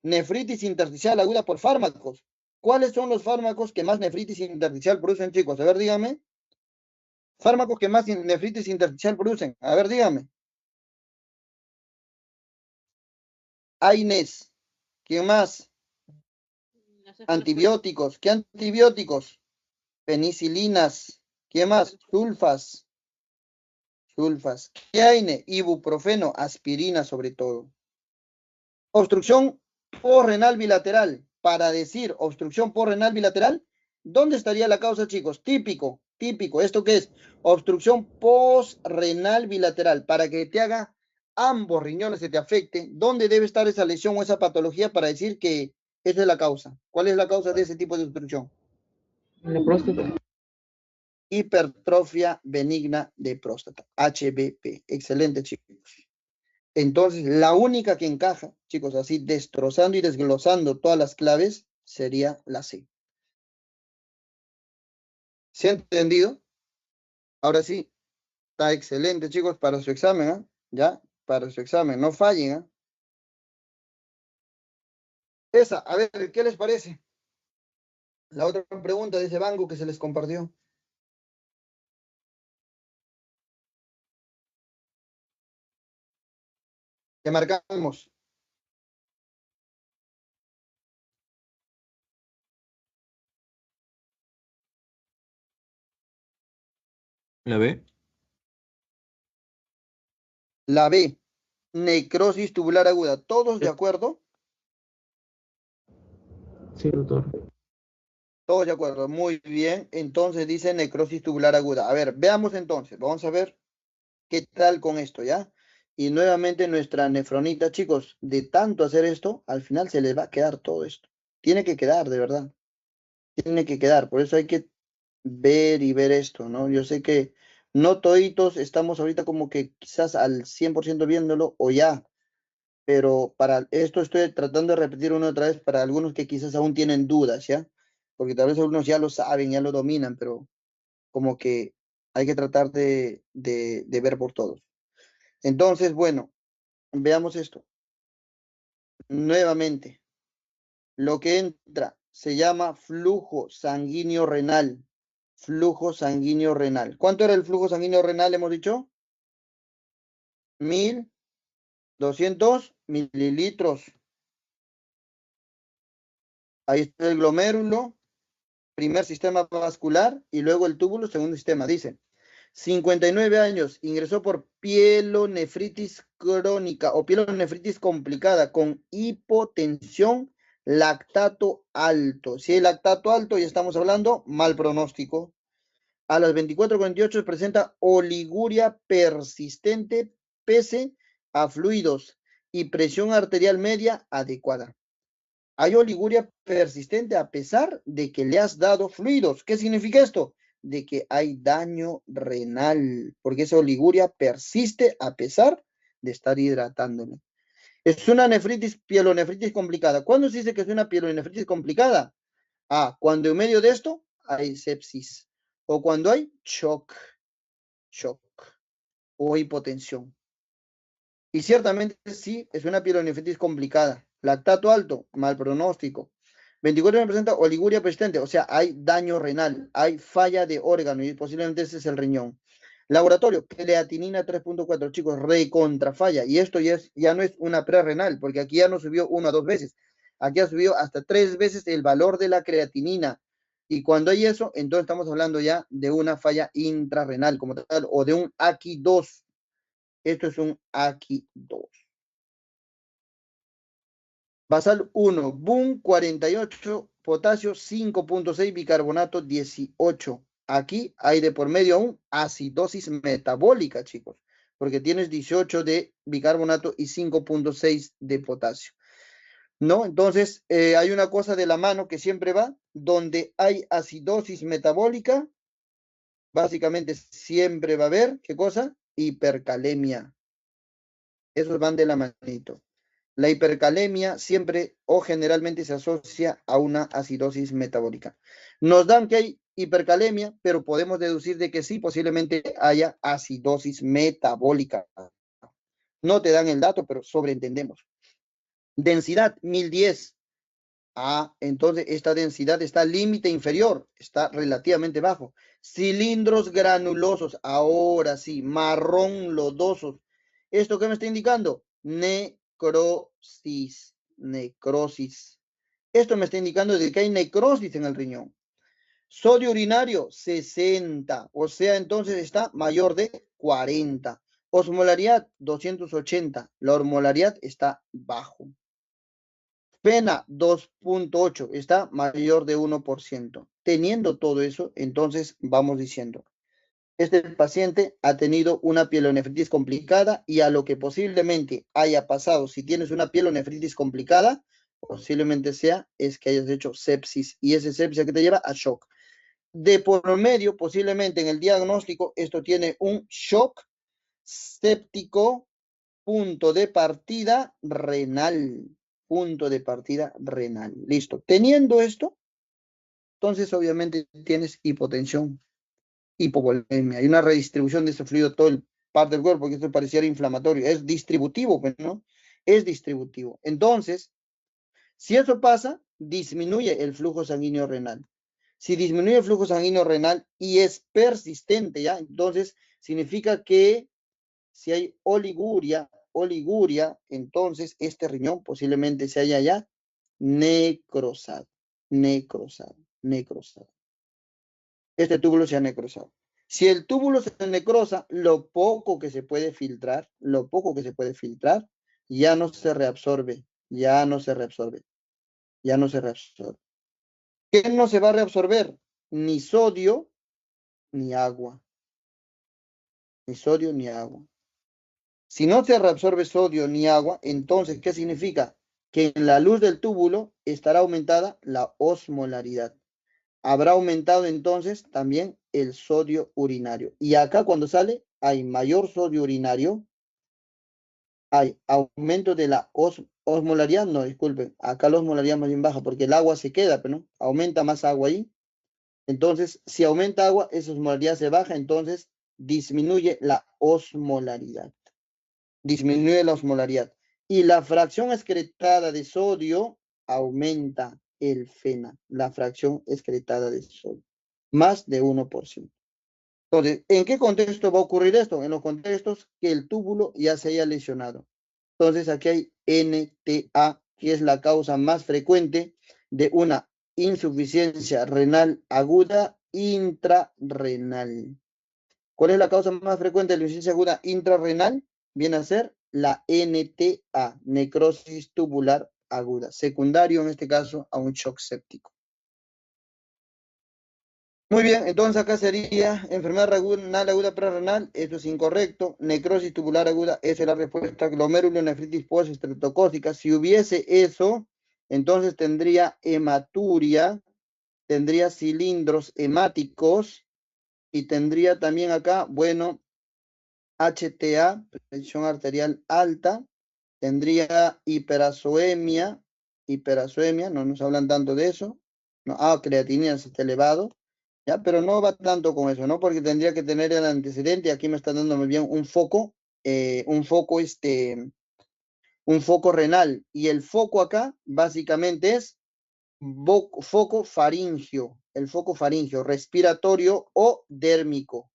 nefritis intersticial aguda por fármacos. ¿Cuáles son los fármacos que más nefritis intersticial producen, chicos? A ver, dígame. Fármacos que más nefritis intersticial producen. A ver, dígame. AINES. ¿Quién más? Antibióticos. ¿Qué antibióticos? Penicilinas. ¿Qué más? Sulfas. ¿Qué AINE? Ibuprofeno, aspirina sobre todo. Obstrucción postrenal bilateral. Para decir obstrucción postrenal bilateral, ¿dónde estaría la causa, chicos? Típico. ¿Esto qué es? Obstrucción postrenal bilateral. Para que te haga ambos riñones se te afecte, ¿dónde debe estar esa lesión o esa patología para decir que esa es la causa? ¿Cuál es la causa de ese tipo de obstrucción? En la próstata. Hipertrofia benigna de próstata, HBP. Excelente, chicos. Entonces, la única que encaja, chicos, así destrozando y desglosando todas las claves, sería la C. ¿Se ha entendido? Ahora sí, está excelente, chicos, para su examen, ¿eh? ¿Ya? Para su examen, no fallen, ¿eh? Esa, a ver, ¿qué les parece? La otra pregunta de ese banco que se les compartió. ¿Qué marcamos? ¿La B? La B, necrosis tubular aguda. ¿Todos de acuerdo? Sí, doctor. Todos de acuerdo, muy bien. Entonces dice necrosis tubular aguda. A ver, veamos entonces. Vamos a ver qué tal con esto, ¿ya? Y nuevamente nuestra nefronita, chicos, de tanto hacer esto, al final se les va a quedar todo esto. Tiene que quedar, de verdad. tiene que quedar. Por eso hay que ver y ver esto, ¿no? Yo sé que no toditos estamos ahorita como que quizás al 100% viéndolo o ya, pero para esto estoy tratando de repetir una otra vez para algunos que quizás aún tienen dudas, ¿ya? Porque tal vez algunos ya lo saben, ya lo dominan, pero como que hay que tratar de ver por todos. Entonces, bueno, veamos esto. Nuevamente, lo que entra se llama flujo sanguíneo renal. Flujo sanguíneo renal. ¿Cuánto era el flujo sanguíneo renal, hemos dicho? 1200 mililitros. Ahí está el glomérulo, primer sistema vascular, y luego el túbulo, segundo sistema. Dice, 59 años, ingresó por pielonefritis crónica o pielonefritis complicada con hipotensión, lactato alto. Si hay lactato alto, ya estamos hablando, mal pronóstico. A las 24:48 presenta oliguria persistente pese a fluidos y presión arterial media adecuada. Hay oliguria persistente a pesar de que le has dado fluidos. ¿Qué significa esto? De que hay daño renal, porque esa oliguria persiste a pesar de estar hidratándole. Es una nefritis, pielonefritis complicada. ¿Cuándo se dice que es una pielonefritis complicada? Cuando en medio de esto hay sepsis o cuando hay shock o hipotensión. Y ciertamente sí, es una pielonefritis complicada. Lactato alto, mal pronóstico. 24 me presenta oliguria persistente, o sea, hay daño renal, hay falla de órgano y posiblemente ese es el riñón. Laboratorio, creatinina 3.4, chicos, recontra falla. Y esto ya no es una prerrenal, porque aquí ya no subió 1 o 2 veces. Aquí ha subido hasta 3 veces el valor de la creatinina. Y cuando hay eso, entonces estamos hablando ya de una falla intrarrenal como tal, o de un AQI2. Esto es un AQI2. Basal 1, BUM 48, potasio 5.6, bicarbonato 18. Aquí hay de por medio aún acidosis metabólica, chicos, porque tienes 18 de bicarbonato y 5.6 de potasio. ¿No? Entonces, hay una cosa de la mano que siempre va, donde hay acidosis metabólica, básicamente siempre va a haber, ¿qué cosa? Hipercalemia. Esos van de la manito. La hipercalemia siempre o generalmente se asocia a una acidosis metabólica. Nos dan que hay hipercalemia, pero podemos deducir de que sí, posiblemente haya acidosis metabólica. No te dan el dato, pero sobreentendemos. Densidad 1010. Entonces esta densidad está al límite inferior, está relativamente bajo. Cilindros granulosos, ahora sí, marrón lodosos. ¿Esto qué me está indicando? Necrosis. Esto me está indicando de que hay necrosis en el riñón. Sodio urinario, 60, o sea, entonces está mayor de 40. Osmolaridad, 280. La osmolaridad está bajo. Pena 2.8, está mayor de 1%. Teniendo todo eso, entonces vamos diciendo, este paciente ha tenido una pielonefritis complicada y a lo que posiblemente haya pasado, si tienes una pielonefritis complicada, posiblemente es que hayas hecho sepsis y ese sepsis que te lleva a shock. De por medio, posiblemente en el diagnóstico, esto tiene un shock séptico, punto de partida renal. Punto de partida renal. Listo. Teniendo esto, entonces obviamente tienes hipotensión, hipovolemia. Hay una redistribución de ese fluido todo el parte del cuerpo, que esto pareciera inflamatorio. Es distributivo, pues, ¿no? Es distributivo. Entonces, si eso pasa, disminuye el flujo sanguíneo renal. Si disminuye el flujo sanguíneo renal y es persistente, ¿ya? Entonces, significa que si hay oliguria, entonces este riñón posiblemente se haya ya necrosado. Este túbulo se ha necrosado. Si el túbulo se necrosa, lo poco que se puede filtrar, ya no se reabsorbe. ¿Qué no se va a reabsorber? Ni sodio, ni agua. Si no se reabsorbe sodio ni agua, entonces, ¿qué significa? Que en la luz del túbulo estará aumentada la osmolaridad. habrá aumentado entonces también el sodio urinario. Y acá cuando sale, hay mayor sodio urinario, hay aumento de la osmolaridad, no, disculpen, acá la osmolaridad más bien baja porque el agua se queda, pero no, aumenta más agua ahí. Entonces, si aumenta agua, esa osmolaridad se baja, entonces disminuye la osmolaridad. Disminuye la osmolaridad. Y la fracción excretada de sodio aumenta el FeNA, la fracción excretada de sodio, más de 1%. Entonces, ¿en qué contexto va a ocurrir esto? En los contextos que el túbulo ya se haya lesionado. Entonces, aquí hay NTA, que es la causa más frecuente de una insuficiencia renal aguda intrarrenal. ¿Cuál es la causa más frecuente de la insuficiencia aguda intrarrenal? Viene a ser la NTA, necrosis tubular aguda, secundario en este caso a un shock séptico. Muy bien, entonces acá sería enfermedad renal aguda prerrenal, esto es incorrecto. Necrosis tubular aguda, esa es la respuesta. Glomerulonefritis postestreptocócica. Si hubiese eso, entonces tendría hematuria, tendría cilindros hemáticos y tendría también acá, bueno, HTA, presión arterial alta, tendría hiperazoemia, no nos hablan tanto de eso, no, creatinina está elevado, ya, pero no va tanto con eso, ¿no? Porque tendría que tener el antecedente, aquí me está dando muy bien un foco renal, y el foco acá básicamente es foco faringio, el foco faringio, respiratorio o dérmico.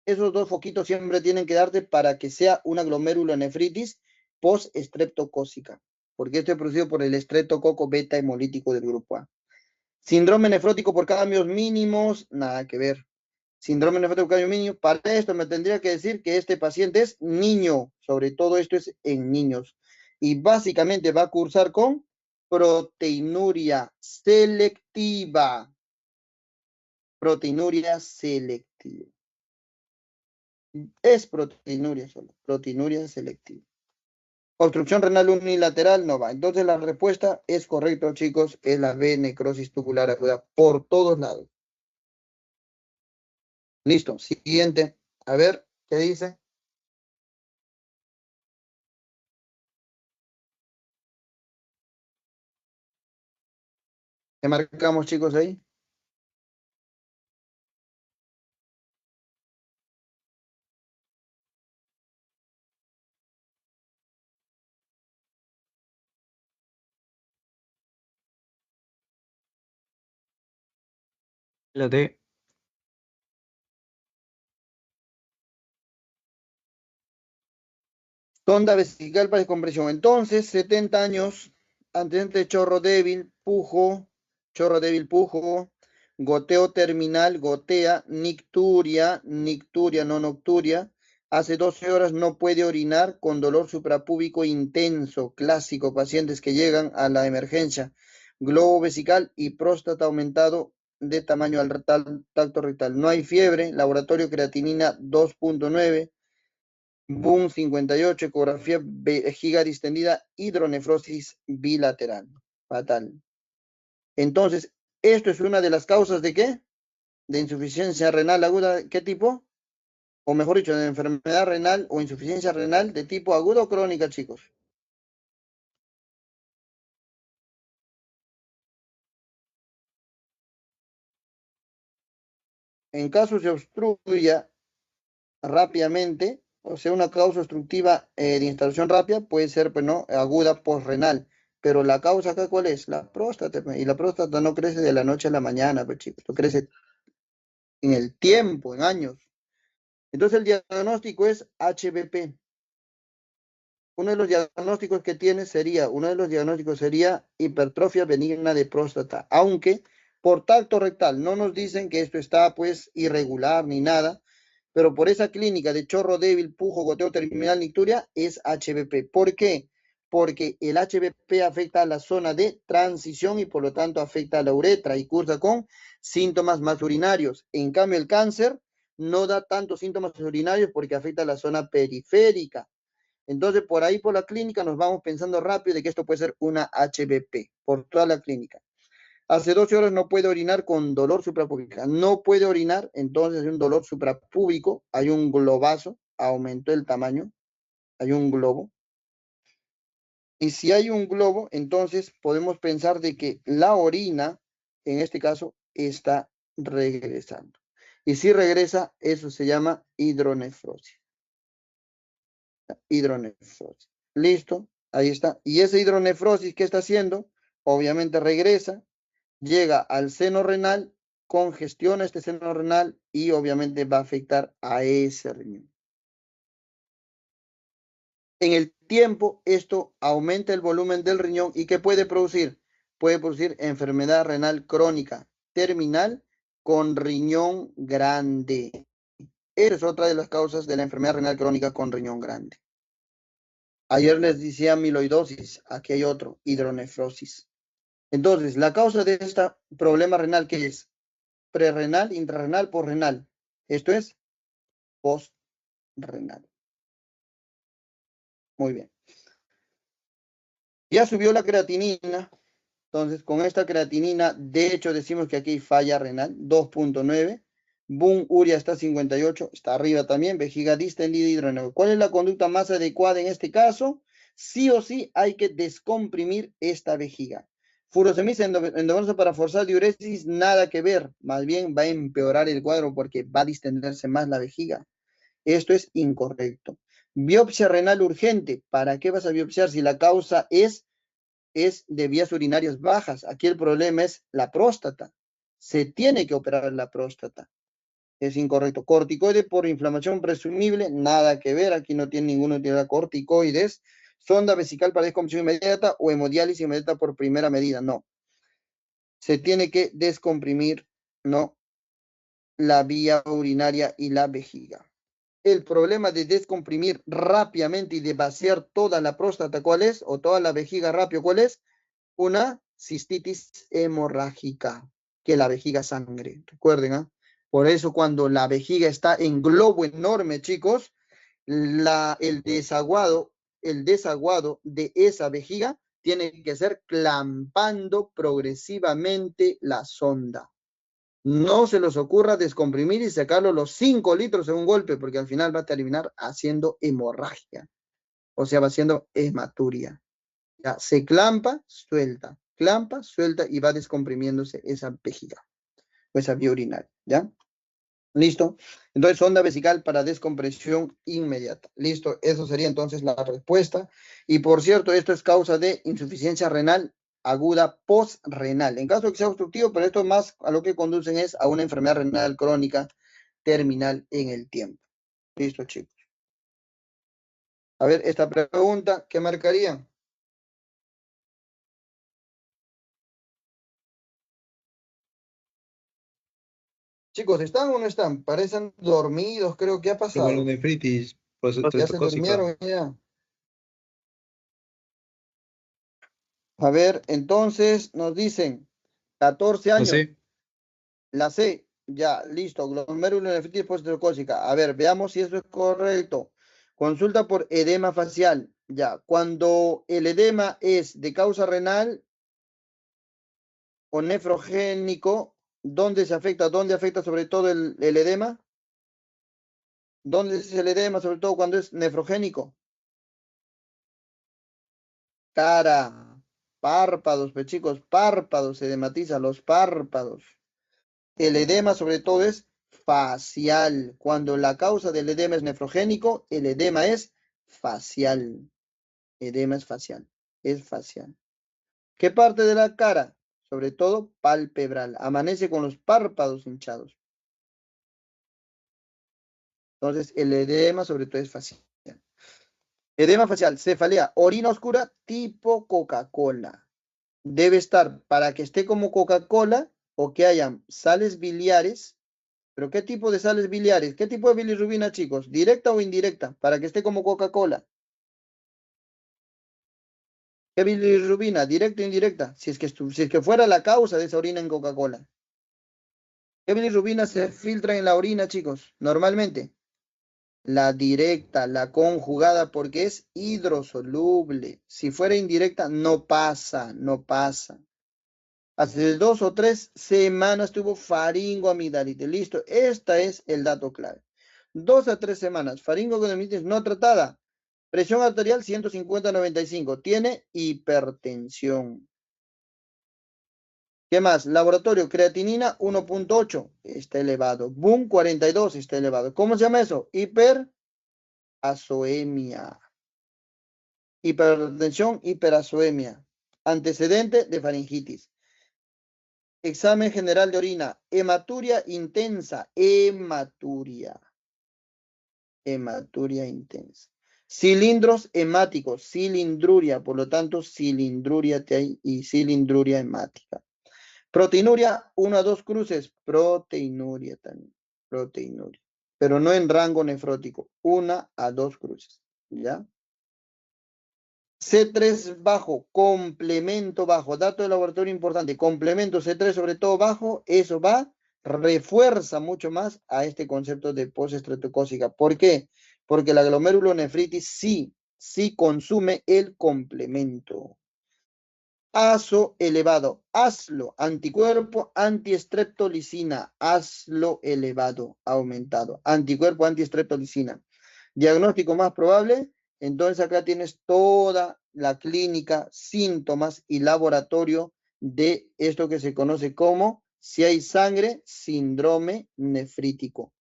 Esos dos foquitos siempre tienen que darte para que sea una glomerulonefritis post-estreptocócica, porque esto es producido por el estreptococo beta hemolítico del grupo A. Síndrome nefrótico por cambios mínimos, nada que ver. Síndrome nefrótico por cambios mínimos, para esto me tendría que decir que este paciente es niño, sobre todo esto es en niños, y básicamente va a cursar con proteinuria selectiva. Proteinuria selectiva. Es proteinuria solo, proteinuria selectiva. Obstrucción renal unilateral no va. Entonces la respuesta es correcta, chicos, es la B, necrosis tubular aguda, por todos lados. Listo, siguiente. A ver, ¿qué dice? ¿Qué marcamos, chicos, ahí? La D. Sonda vesical para descompresión. Entonces, 70 años, antecedente de chorro débil, pujo, goteo terminal, gotea, nicturia, no nocturia. Hace 12 horas no puede orinar con dolor suprapúbico intenso, clásico, pacientes que llegan a la emergencia. Globo vesical y próstata aumentado de tamaño al tacto rectal. No hay fiebre, laboratorio creatinina 2.9. Boom 58, ecografía vejiga distendida, hidronefrosis bilateral. Fatal. Entonces, esto es una de las causas de ¿qué? De insuficiencia renal aguda, ¿qué tipo? O mejor dicho, de enfermedad renal o insuficiencia renal de tipo aguda o crónica, chicos. En caso se obstruya rápidamente, o sea, una causa obstructiva de instalación rápida puede ser, pues, ¿no? Aguda postrenal. Pero la causa acá, ¿cuál es? La próstata. Y la próstata no crece de la noche a la mañana, pues, chicos. No crece en el tiempo, en años. Entonces el diagnóstico es HBP. Uno de los diagnósticos que tiene sería hipertrofia benigna de próstata, aunque por tacto rectal no nos dicen que esto está pues irregular ni nada, pero por esa clínica de chorro débil, pujo, goteo terminal, nicturia, es HBP. ¿Por qué? Porque el HBP afecta a la zona de transición y por lo tanto afecta a la uretra y cursa con síntomas más urinarios. En cambio, el cáncer no da tantos síntomas urinarios porque afecta a la zona periférica. Entonces, por ahí, por la clínica, nos vamos pensando rápido de que esto puede ser una HBP, por toda la clínica. Hace 12 horas no puede orinar con dolor suprapúbico. No puede orinar, entonces hay un dolor suprapúbico, hay un globazo, aumentó el tamaño, hay un globo. Y si hay un globo, entonces podemos pensar de que la orina, en este caso, está regresando. Y si regresa, eso se llama hidronefrosis. Hidronefrosis. Listo, ahí está. Y esa hidronefrosis, ¿qué está haciendo? Obviamente regresa, llega al seno renal, congestiona este seno renal y obviamente va a afectar a ese riñón. En el tiempo, esto aumenta el volumen del riñón y ¿qué puede producir? Puede producir enfermedad renal crónica terminal con riñón grande. Esa es otra de las causas de la enfermedad renal crónica con riñón grande. Ayer les decía amiloidosis, aquí hay otro, hidronefrosis. Entonces, la causa de este problema renal, ¿qué es? Prerrenal, intrarrenal, postrenal. Esto es postrenal. Muy bien. Ya subió la creatinina. Entonces, con esta creatinina, de hecho, decimos que aquí hay falla renal, 2.9. Boom, urea está 58, está arriba también, vejiga distendida, hidronefrosis. ¿Cuál es la conducta más adecuada en este caso? Sí o sí hay que descomprimir esta vejiga. Furosemida endovenosa para forzar diuresis, nada que ver. Más bien va a empeorar el cuadro porque va a distenderse más la vejiga. Esto es incorrecto. Biopsia renal urgente. ¿Para qué vas a biopsiar si la causa es de vías urinarias bajas? Aquí el problema es la próstata. Se tiene que operar la próstata. Es incorrecto. Corticoide por inflamación presumible, nada que ver. Aquí no tiene ninguna utilidad corticoides. Sonda vesical para descompresión inmediata o hemodiálisis inmediata por primera medida. No. Se tiene que descomprimir, no, la vía urinaria y la vejiga. El problema de descomprimir rápidamente y de vaciar toda la próstata, ¿cuál es? O toda la vejiga rápido, ¿cuál es? Una cistitis hemorrágica, que la vejiga sangre. Recuerden, ¿eh? Por eso cuando la vejiga está en globo enorme, chicos, el desaguado de esa vejiga tiene que ser clampando progresivamente la sonda. No se les ocurra descomprimir y sacarlo los 5 litros en un golpe, porque al final va a terminar haciendo hemorragia. O sea, va haciendo hematuria. Ya, se clampa, suelta y va descomprimiéndose esa vejiga o esa vía urinaria. ¿Ya? ¿Listo? Entonces, sonda vesical para descompresión inmediata. ¿Listo? Eso sería entonces la respuesta. Y por cierto, esto es causa de insuficiencia renal aguda postrenal. En caso de que sea obstructivo, pero esto más a lo que conducen es a una enfermedad renal crónica terminal en el tiempo. ¿Listo, chicos? A ver, esta pregunta, ¿qué marcaría? Chicos, ¿están o no están? Parecen dormidos, creo que ha pasado. Nefritis, Ya se prostatocócica. durmieron ya. A ver, entonces nos dicen 14 No años. sé. La C, ya, listo. Glomerulonefritis prostatocócica. A ver, veamos si eso es correcto. Consulta por edema facial. Ya, cuando el edema es de causa renal o nefrogénico, ¿dónde se afecta? ¿Dónde afecta sobre todo el edema? ¿Dónde es el edema sobre todo cuando es nefrogénico? Cara, párpados, pues chicos, párpados, se edematiza los párpados. El edema sobre todo es facial. Cuando la causa del edema es nefrogénico, el edema es facial. Edema es facial. Es facial. ¿Qué parte de la cara? Sobre todo palpebral. Amanece con los párpados hinchados. Entonces, el edema sobre todo es facial. Edema facial, cefalea, orina oscura tipo Coca-Cola. Debe estar para que esté como Coca-Cola o que hayan sales biliares. ¿Pero qué tipo de sales biliares? ¿Qué tipo de bilirrubina, chicos? ¿Directa o indirecta? Para que esté como Coca-Cola. ¿Qué bilirrubina? ¿Directa o indirecta? Si es que fuera la causa de esa orina en Coca-Cola. ¿Qué bilirrubina se filtra en la orina, chicos? Normalmente. La directa, la conjugada, porque es hidrosoluble. Si fuera indirecta, no pasa, no pasa. Hace 2 o 3 semanas tuvo faringoamigdalitis. Listo, este es el dato clave. 2 a 3 semanas, faringoamigdalitis no tratada. Presión arterial 150/95. Tiene hipertensión. ¿Qué más? Laboratorio, creatinina 1.8. Está elevado. BUN 42 está elevado. ¿Cómo se llama eso? Hiperazoemia. Hipertensión, hiperazoemia. Antecedente de faringitis. Examen general de orina. Hematuria intensa. Hematuria intensa. Cilindros hemáticos. Cilindruria. Por lo tanto, cilindruria y cilindruria hemática. Proteinuria, 1 a 2 cruces. Proteinuria también. Proteinuria. Pero no en rango nefrótico. 1 a 2 cruces. ¿Ya? C3 bajo, complemento bajo, dato de laboratorio importante, complemento C3 sobre todo bajo, eso refuerza mucho más a este concepto de postestreptocócica. ¿Por qué? Porque la glomerulonefritis sí consume el complemento. ASO elevado, hazlo, anticuerpo antiestreptolicina, hazlo elevado, aumentado, anticuerpo antiestreptolicina. Diagnóstico más probable, entonces acá tienes toda la clínica, síntomas y laboratorio de esto que se conoce como, si hay sangre, síndrome nefrítico.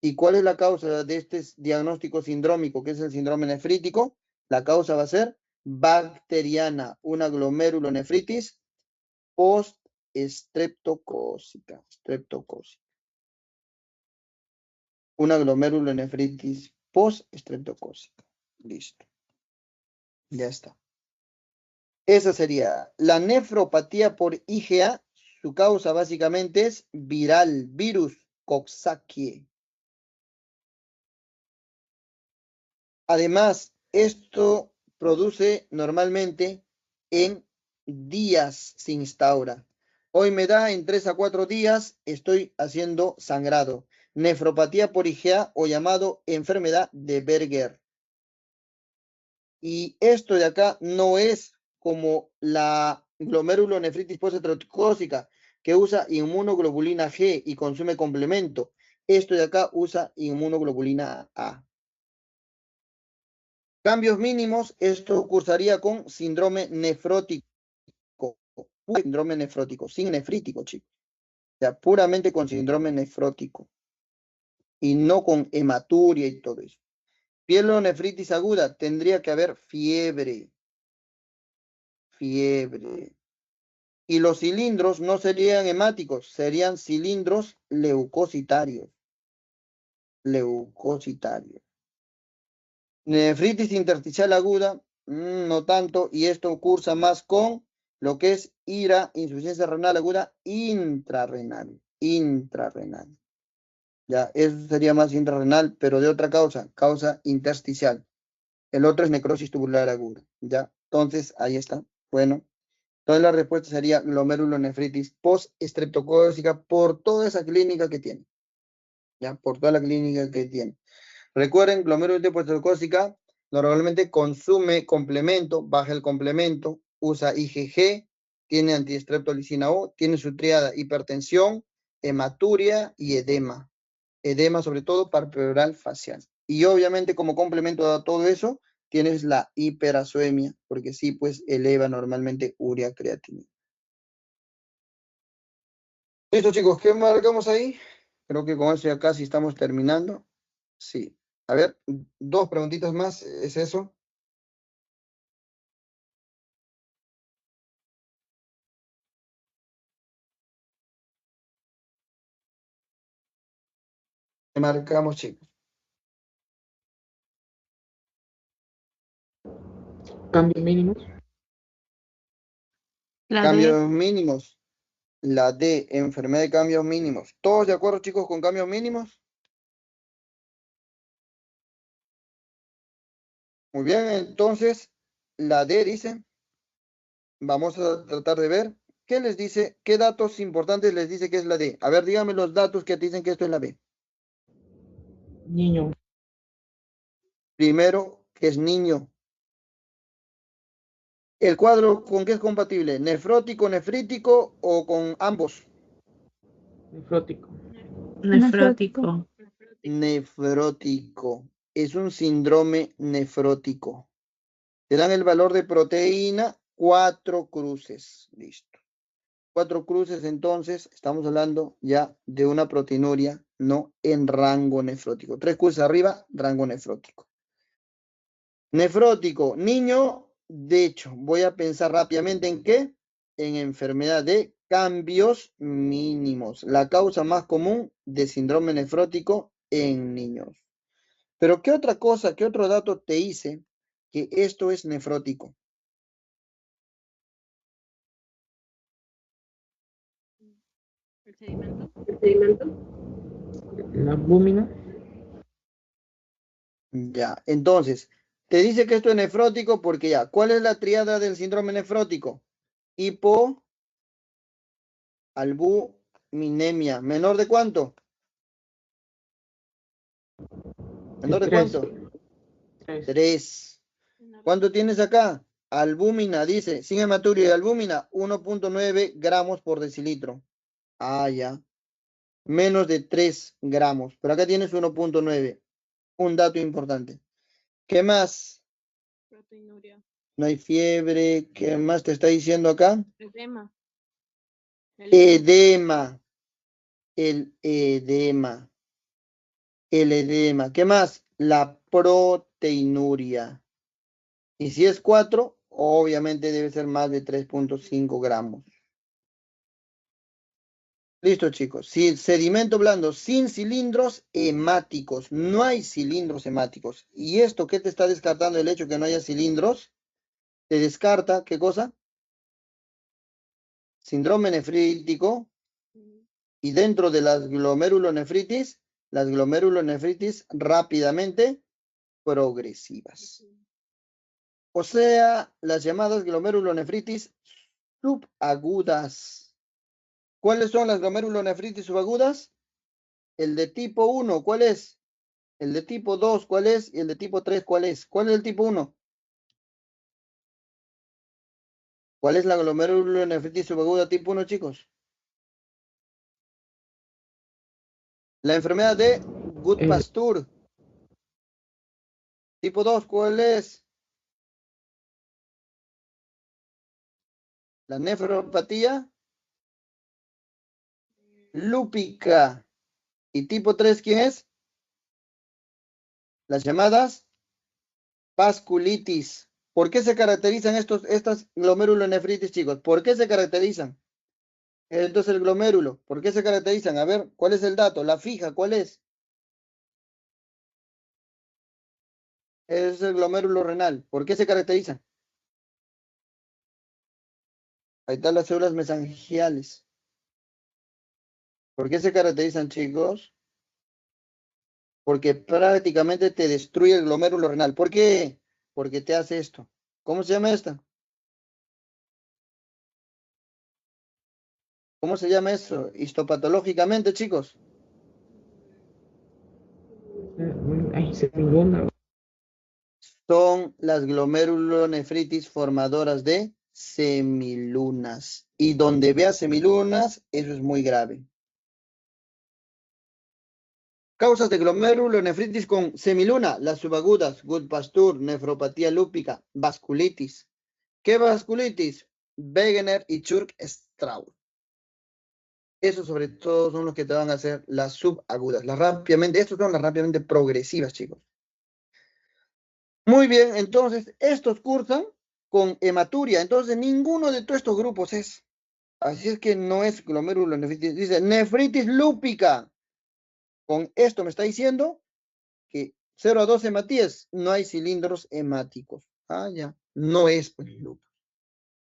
¿Y cuál es la causa de este diagnóstico sindrómico, que es el síndrome nefrítico? La causa va a ser bacteriana, una glomerulonefritis post-estreptocócica. Una glomerulonefritis post-estreptocócica. Listo. Ya está. Esa sería la nefropatía por IgA. Su causa básicamente es viral, virus Coxsackie. Además, esto produce normalmente en días se instaura. Hoy me da en 3 a 4 días, estoy haciendo sangrado. Nefropatía por IgA o llamado enfermedad de Berger. Y esto de acá no es como la glomerulonefritis postestreptocócica que usa inmunoglobulina G y consume complemento. Esto de acá usa inmunoglobulina A. Cambios mínimos, esto cursaría con síndrome nefrótico. Síndrome nefrótico, sin nefrítico, chicos. O sea, puramente con síndrome nefrótico. Y no con hematuria y todo eso. Pielonefritis aguda, tendría que haber fiebre. Fiebre. Y los cilindros no serían hemáticos, serían cilindros leucocitarios. Leucocitarios. Nefritis intersticial aguda, no tanto, y esto cursa más con lo que es IRA, insuficiencia renal aguda intrarrenal. Ya, eso sería más intrarrenal, pero de otra causa intersticial. El otro es necrosis tubular aguda, ya. Entonces, ahí está. Bueno, entonces la respuesta sería glomerulonefritis post-estreptocócica por toda esa clínica que tiene. Ya, por toda la clínica que tiene. Recuerden, glomerulonefritis postestreptocócica normalmente consume complemento, baja el complemento, usa IgG, tiene antiestreptolicina O, tiene su triada hipertensión, hematuria y edema. Edema sobre todo palpebral facial. Y obviamente como complemento a todo eso, tienes la hiperazoemia, porque sí, pues eleva normalmente urea creatinina. Listo, chicos, ¿qué marcamos ahí? Creo que con eso ya casi estamos terminando. Sí. A ver, 2 preguntitas más, ¿es eso? ¿Qué marcamos, chicos? Cambios mínimos. La Cambios D. mínimos. La D, enfermedad de cambios mínimos. ¿Todos de acuerdo, chicos, con cambios mínimos? Muy bien, entonces, la D dice, vamos a tratar de ver, ¿qué les dice? ¿Qué datos importantes les dice que es la D? A ver, díganme los datos que te dicen que esto es la D. Niño. Primero, que es niño. ¿El cuadro con qué es compatible? ¿Nefrótico, nefrítico o con ambos? Nefrótico. Nefrótico. Nefrótico. Es un síndrome nefrótico. Te dan el valor de proteína, 4 cruces. Listo. 4 cruces, entonces, estamos hablando ya de una proteinuria, no en rango nefrótico. 3 cruces arriba, rango nefrótico. Nefrótico, niño, de hecho, voy a pensar rápidamente en qué. En enfermedad de cambios mínimos. La causa más común de síndrome nefrótico en niños. Pero ¿qué otra cosa, qué otro dato te dice que esto es nefrótico? El sedimento. La albúmina. Ya, entonces, te dice que esto es nefrótico porque ya, ¿cuál es la tríada del síndrome nefrótico? Hipoalbuminemia. ¿Menor de cuánto? ¿Menor de Tres. cuánto? Tres. 3. ¿Cuánto tienes acá? Albúmina, dice, sin hematuria y albúmina, 1.9 gramos por decilitro. Ah, ya. Menos de 3 gramos. Pero acá tienes 1.9. Un dato importante. ¿Qué más? Proteinuria. No hay fiebre. ¿Qué más te está diciendo acá? Edema. Edema. El edema. El edema. ¿Qué más? La proteinuria. Y si es 4, obviamente debe ser más de 3.5 gramos. Listo, chicos. Si sedimento blando sin cilindros hemáticos. No hay cilindros hemáticos. ¿Y esto qué te está descartando el hecho que no haya cilindros? Te descarta, ¿qué cosa? Síndrome nefrítico. Y dentro de las glomerulonefritis rápidamente progresivas. O sea, las llamadas glomerulonefritis subagudas. ¿Cuáles son las glomerulonefritis subagudas? El de tipo 1, ¿cuál es? El de tipo 2, ¿cuál es? Y el de tipo 3, ¿cuál es? ¿Cuál es el tipo 1? ¿Cuál es la glomerulonefritis subaguda tipo 1, chicos? La enfermedad de Goodpasture. Tipo 2, ¿cuál es? La nefropatía lúpica. ¿Y tipo 3 quién es? Las llamadas vasculitis. ¿Por qué se caracterizan estas glomerulonefritis, chicos? ¿Por qué se caracterizan? Entonces el glomérulo, ¿por qué se caracterizan? A ver, ¿cuál es el dato? La fija, ¿cuál es? Es el glomérulo renal. ¿Por qué se caracterizan? Ahí están las células mesangiales. ¿Por qué se caracterizan, chicos? Porque prácticamente te destruye el glomérulo renal. ¿Por qué? Porque te hace esto. ¿Cómo se llama esta? ¿Cómo se llama eso? Histopatológicamente, chicos. Ay, semiluna. Son las glomerulonefritis formadoras de semilunas. Y donde veas semilunas, eso es muy grave. Causas de glomerulonefritis con semiluna, las subagudas, Goodpasture, nefropatía lúpica, vasculitis. ¿Qué vasculitis? Wegener y Churg-Strauss. Esos sobre todo son los que te van a hacer las subagudas. Estos son las rápidamente progresivas, chicos. Muy bien, entonces, estos cursan con hematuria. Entonces, ninguno de todos estos grupos es. Así es que no es glomerulonefritis. Dice nefritis lúpica. Con esto me está diciendo que 0 a 12 hematíes, no hay cilindros hemáticos. Ah, ya. No es pues, lupus.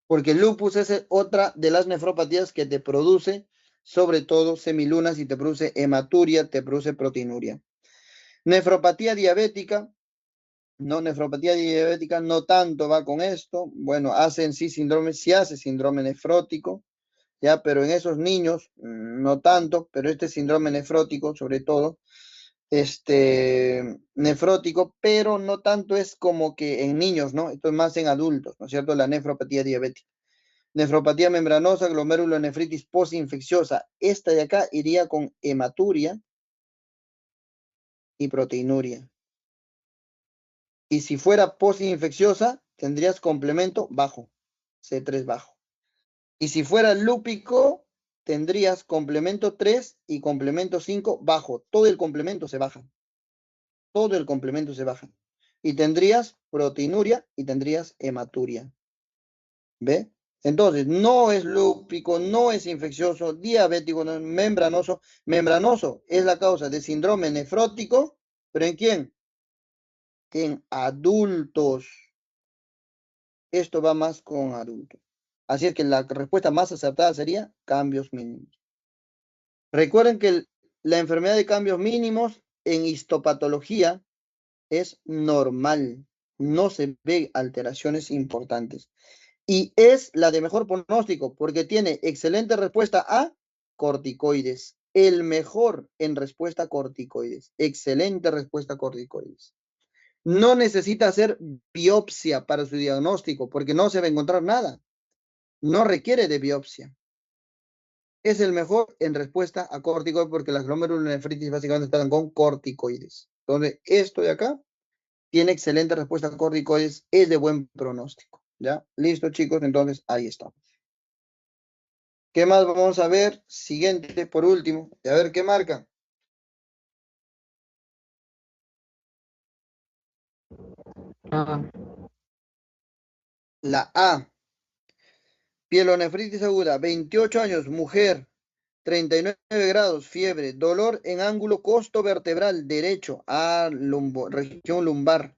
Porque el lupus es otra de las nefropatías que te produce, sobre todo semilunas, y te produce hematuria, te produce proteinuria. Nefropatía diabética. No, nefropatía diabética no tanto va con esto. Bueno, hacen sí síndrome, sí hace síndrome nefrótico, ya, pero en esos niños no tanto, pero este síndrome nefrótico, sobre todo, nefrótico, pero no tanto es como que en niños, ¿no? Esto es más en adultos, ¿no es cierto? La nefropatía diabética. Nefropatía membranosa, glomerulonefritis postinfecciosa. Esta de acá iría con hematuria y proteinuria. Y si fuera postinfecciosa, tendrías complemento bajo, C3 bajo. Y si fuera lúpico, tendrías complemento 3 y complemento 5 bajo. Todo el complemento se baja. Todo el complemento se baja. Y tendrías proteinuria y tendrías hematuria. ¿Ve? Entonces, no es lúpico, no es infeccioso, diabético, no es membranoso. Membranoso es la causa de síndrome nefrótico, ¿pero en quién? En adultos. Esto va más con adultos. Así es que la respuesta más acertada sería cambios mínimos. Recuerden que la enfermedad de cambios mínimos en histopatología es normal. No se ve alteraciones importantes. Y es la de mejor pronóstico porque tiene excelente respuesta a corticoides. El mejor en respuesta a corticoides. Excelente respuesta a corticoides. No necesita hacer biopsia para su diagnóstico porque no se va a encontrar nada. No requiere de biopsia. Es el mejor en respuesta a corticoides porque las glomerulonefritis básicamente están con corticoides. Entonces, esto de acá tiene excelente respuesta a corticoides, es de buen pronóstico. ¿Ya? Listo, chicos, entonces ahí estamos. ¿Qué más vamos a ver? Siguiente, por último. Y a ver qué marca. Ah, La A. Pielonefritis aguda, 28 años, mujer, 39 grados, fiebre, dolor en ángulo costovertebral derecho, región lumbar.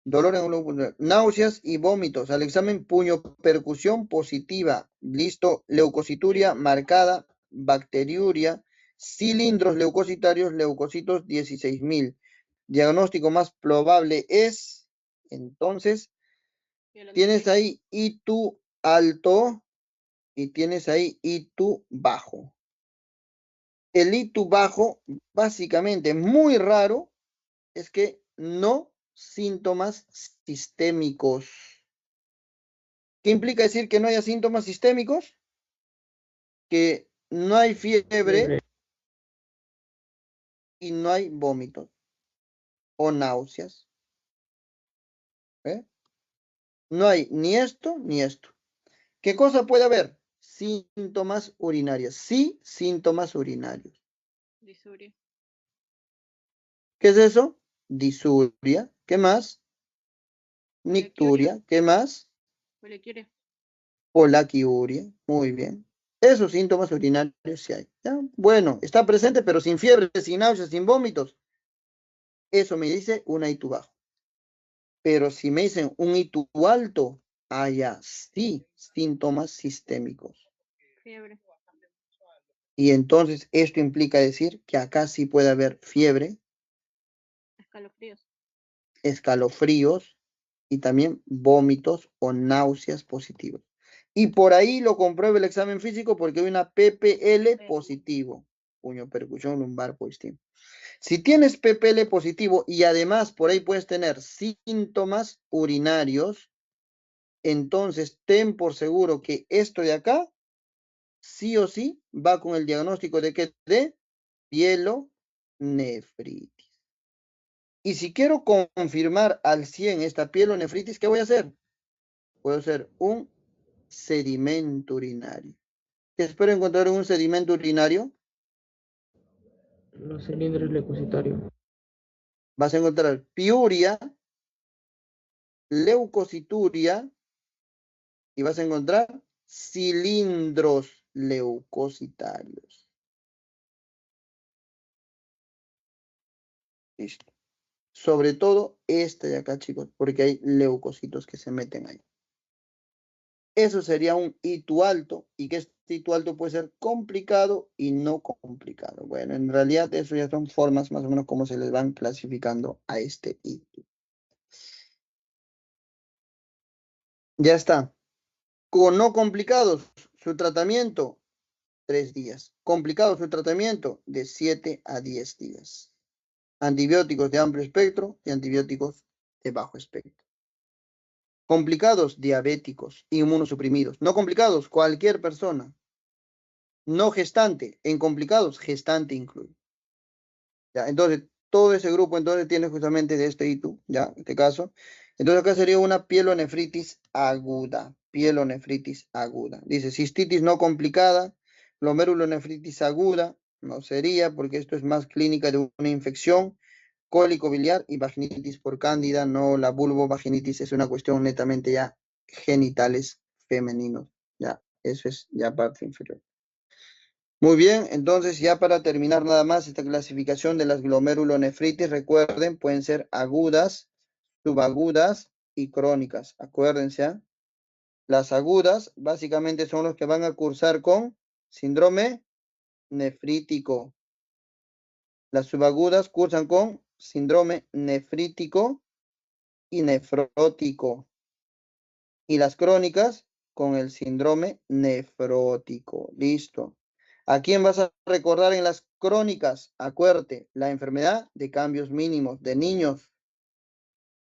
Dolor en ángulo, náuseas y vómitos. Al examen puño percusión positiva. Listo, leucocituria marcada, bacteriuria, cilindros leucocitarios, leucocitos 16.000. Diagnóstico más probable es, entonces, tienes ahí ITU alto y tienes ahí ITU bajo. El ITU bajo, básicamente muy raro, es que no síntomas sistémicos. ¿Qué implica decir que no haya síntomas sistémicos? Que no hay fiebre y no hay vómitos o náuseas. ¿Eh? No hay ni esto ni esto. ¿Qué cosa puede haber? Síntomas urinarios. Sí, síntomas urinarios. Disuria. ¿Qué es eso? Disuria. ¿Qué más? Poliaquiuria. Nicturia. ¿Qué más? Poliaquiuria. Polaquiuria. Muy bien. Esos síntomas urinarios sí hay. ¿Ya? Bueno, está presente, pero sin fiebre, sin náuseas, sin vómitos. Eso me dice una ITU bajo. Pero si me dicen un ITU alto, allá sí, síntomas sistémicos. Fiebre. Y entonces esto implica decir que acá sí puede haber fiebre, Escalofríos. escalofríos y también vómitos o náuseas positivos. Y por ahí lo comprueba el examen físico porque hay una PPL positivo, puño percusión lumbar positivo. Si tienes PPL positivo y además por ahí puedes tener síntomas urinarios, entonces ten por seguro que esto de acá sí o sí va con el diagnóstico de qué, de pielonefritis. Y si quiero confirmar al 100 esta pielonefritis, ¿qué voy a hacer? Puedo hacer un sedimento urinario. ¿Qué espero encontrar en un sedimento urinario? los cilindros leucocitarios. Vas a encontrar piuria, leucocituria y vas a encontrar cilindros leucocitarios. Listo. Sobre todo este de acá, chicos, porque hay leucocitos que se meten ahí. Eso sería un ITU alto, y que este ITU alto puede ser complicado y no complicado. Bueno, en realidad eso ya son formas más o menos como se les van clasificando a este ITU. Ya está. Con no complicados, su tratamiento, 3 días. Complicado su tratamiento, de 7 a 10 días. antibióticos de amplio espectro y antibióticos de bajo espectro. Complicados, diabéticos, inmunosuprimidos. No complicados, cualquier persona. No gestante, en complicados, gestante incluye. Ya, entonces, todo ese grupo entonces tiene justamente de este ITU, ya, en este caso. Entonces acá sería una pielonefritis aguda. Pielonefritis aguda. Dice cistitis no complicada, glomerulonefritis aguda, no sería porque esto es más clínica de una infección, cólico biliar y vaginitis por cándida, no la vulvovaginitis, es una cuestión netamente ya genitales femeninos, ya, eso es ya parte inferior. Muy bien, entonces ya para terminar nada más esta clasificación de las glomerulonefritis, recuerden, pueden ser agudas, subagudas y crónicas, acuérdense, ¿eh? Las agudas básicamente son los que van a cursar con síndrome nefrítico. Las subagudas cursan con síndrome nefrítico y nefrótico. Y las crónicas con el síndrome nefrótico. Listo. ¿A quién vas a recordar en las crónicas? Acuérdate, la enfermedad de cambios mínimos de niños.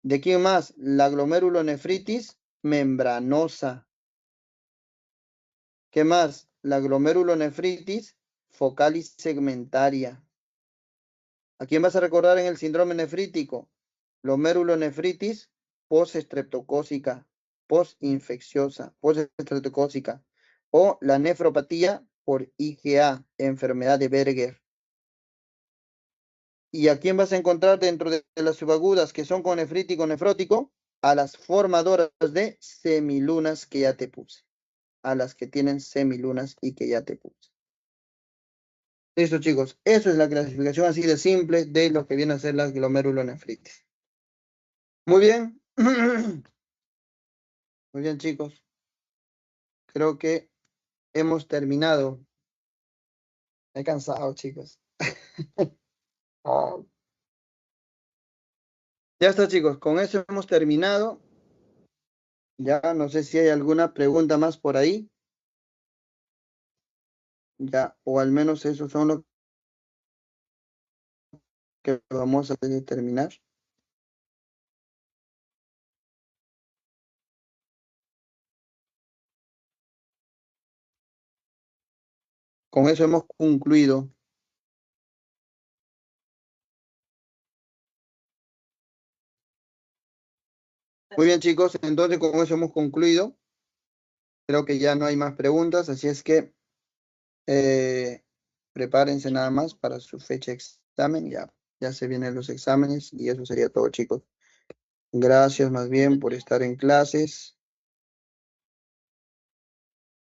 ¿De quién más? La glomerulonefritis membranosa. ¿Qué más? La glomerulonefritis focalis segmentaria. ¿A quién vas a recordar en el síndrome nefrítico? Glomerulonefritis postestreptocócica, postinfecciosa, postestreptocócica, o la nefropatía por IgA, enfermedad de Berger. ¿Y a quién vas a encontrar dentro de las subagudas que son con nefrítico nefrótico? A las formadoras de semilunas que ya te puse. A las que tienen semilunas y que ya te puse. Listo, chicos. Eso es la clasificación así de simple de lo que viene a ser las glomerulonefritis. Muy bien. Muy bien, chicos. Creo que hemos terminado. He cansado, chicos. Ya está, chicos. Con eso hemos terminado. Ya no sé si hay alguna pregunta más por ahí. Ya, o al menos esos son los que vamos a terminar. Con eso hemos concluido. Muy bien, chicos. Entonces, con eso hemos concluido. Creo que ya no hay más preguntas, así es que prepárense nada más para su fecha de examen. Ya se vienen los exámenes y eso sería todo, chicos. Gracias más bien por estar en clases.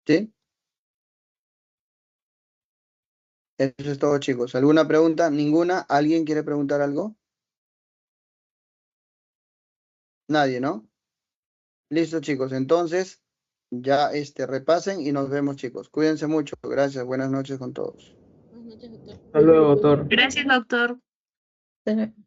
¿Sí? Eso es todo, chicos. ¿Alguna pregunta? ¿Ninguna? ¿Alguien quiere preguntar algo? Nadie, ¿no? Listo, chicos. Entonces, ya repasen y nos vemos, chicos. Cuídense mucho. Gracias. Buenas noches con todos. Buenas noches, doctor. Hasta luego, doctor. Gracias, doctor. Hasta luego.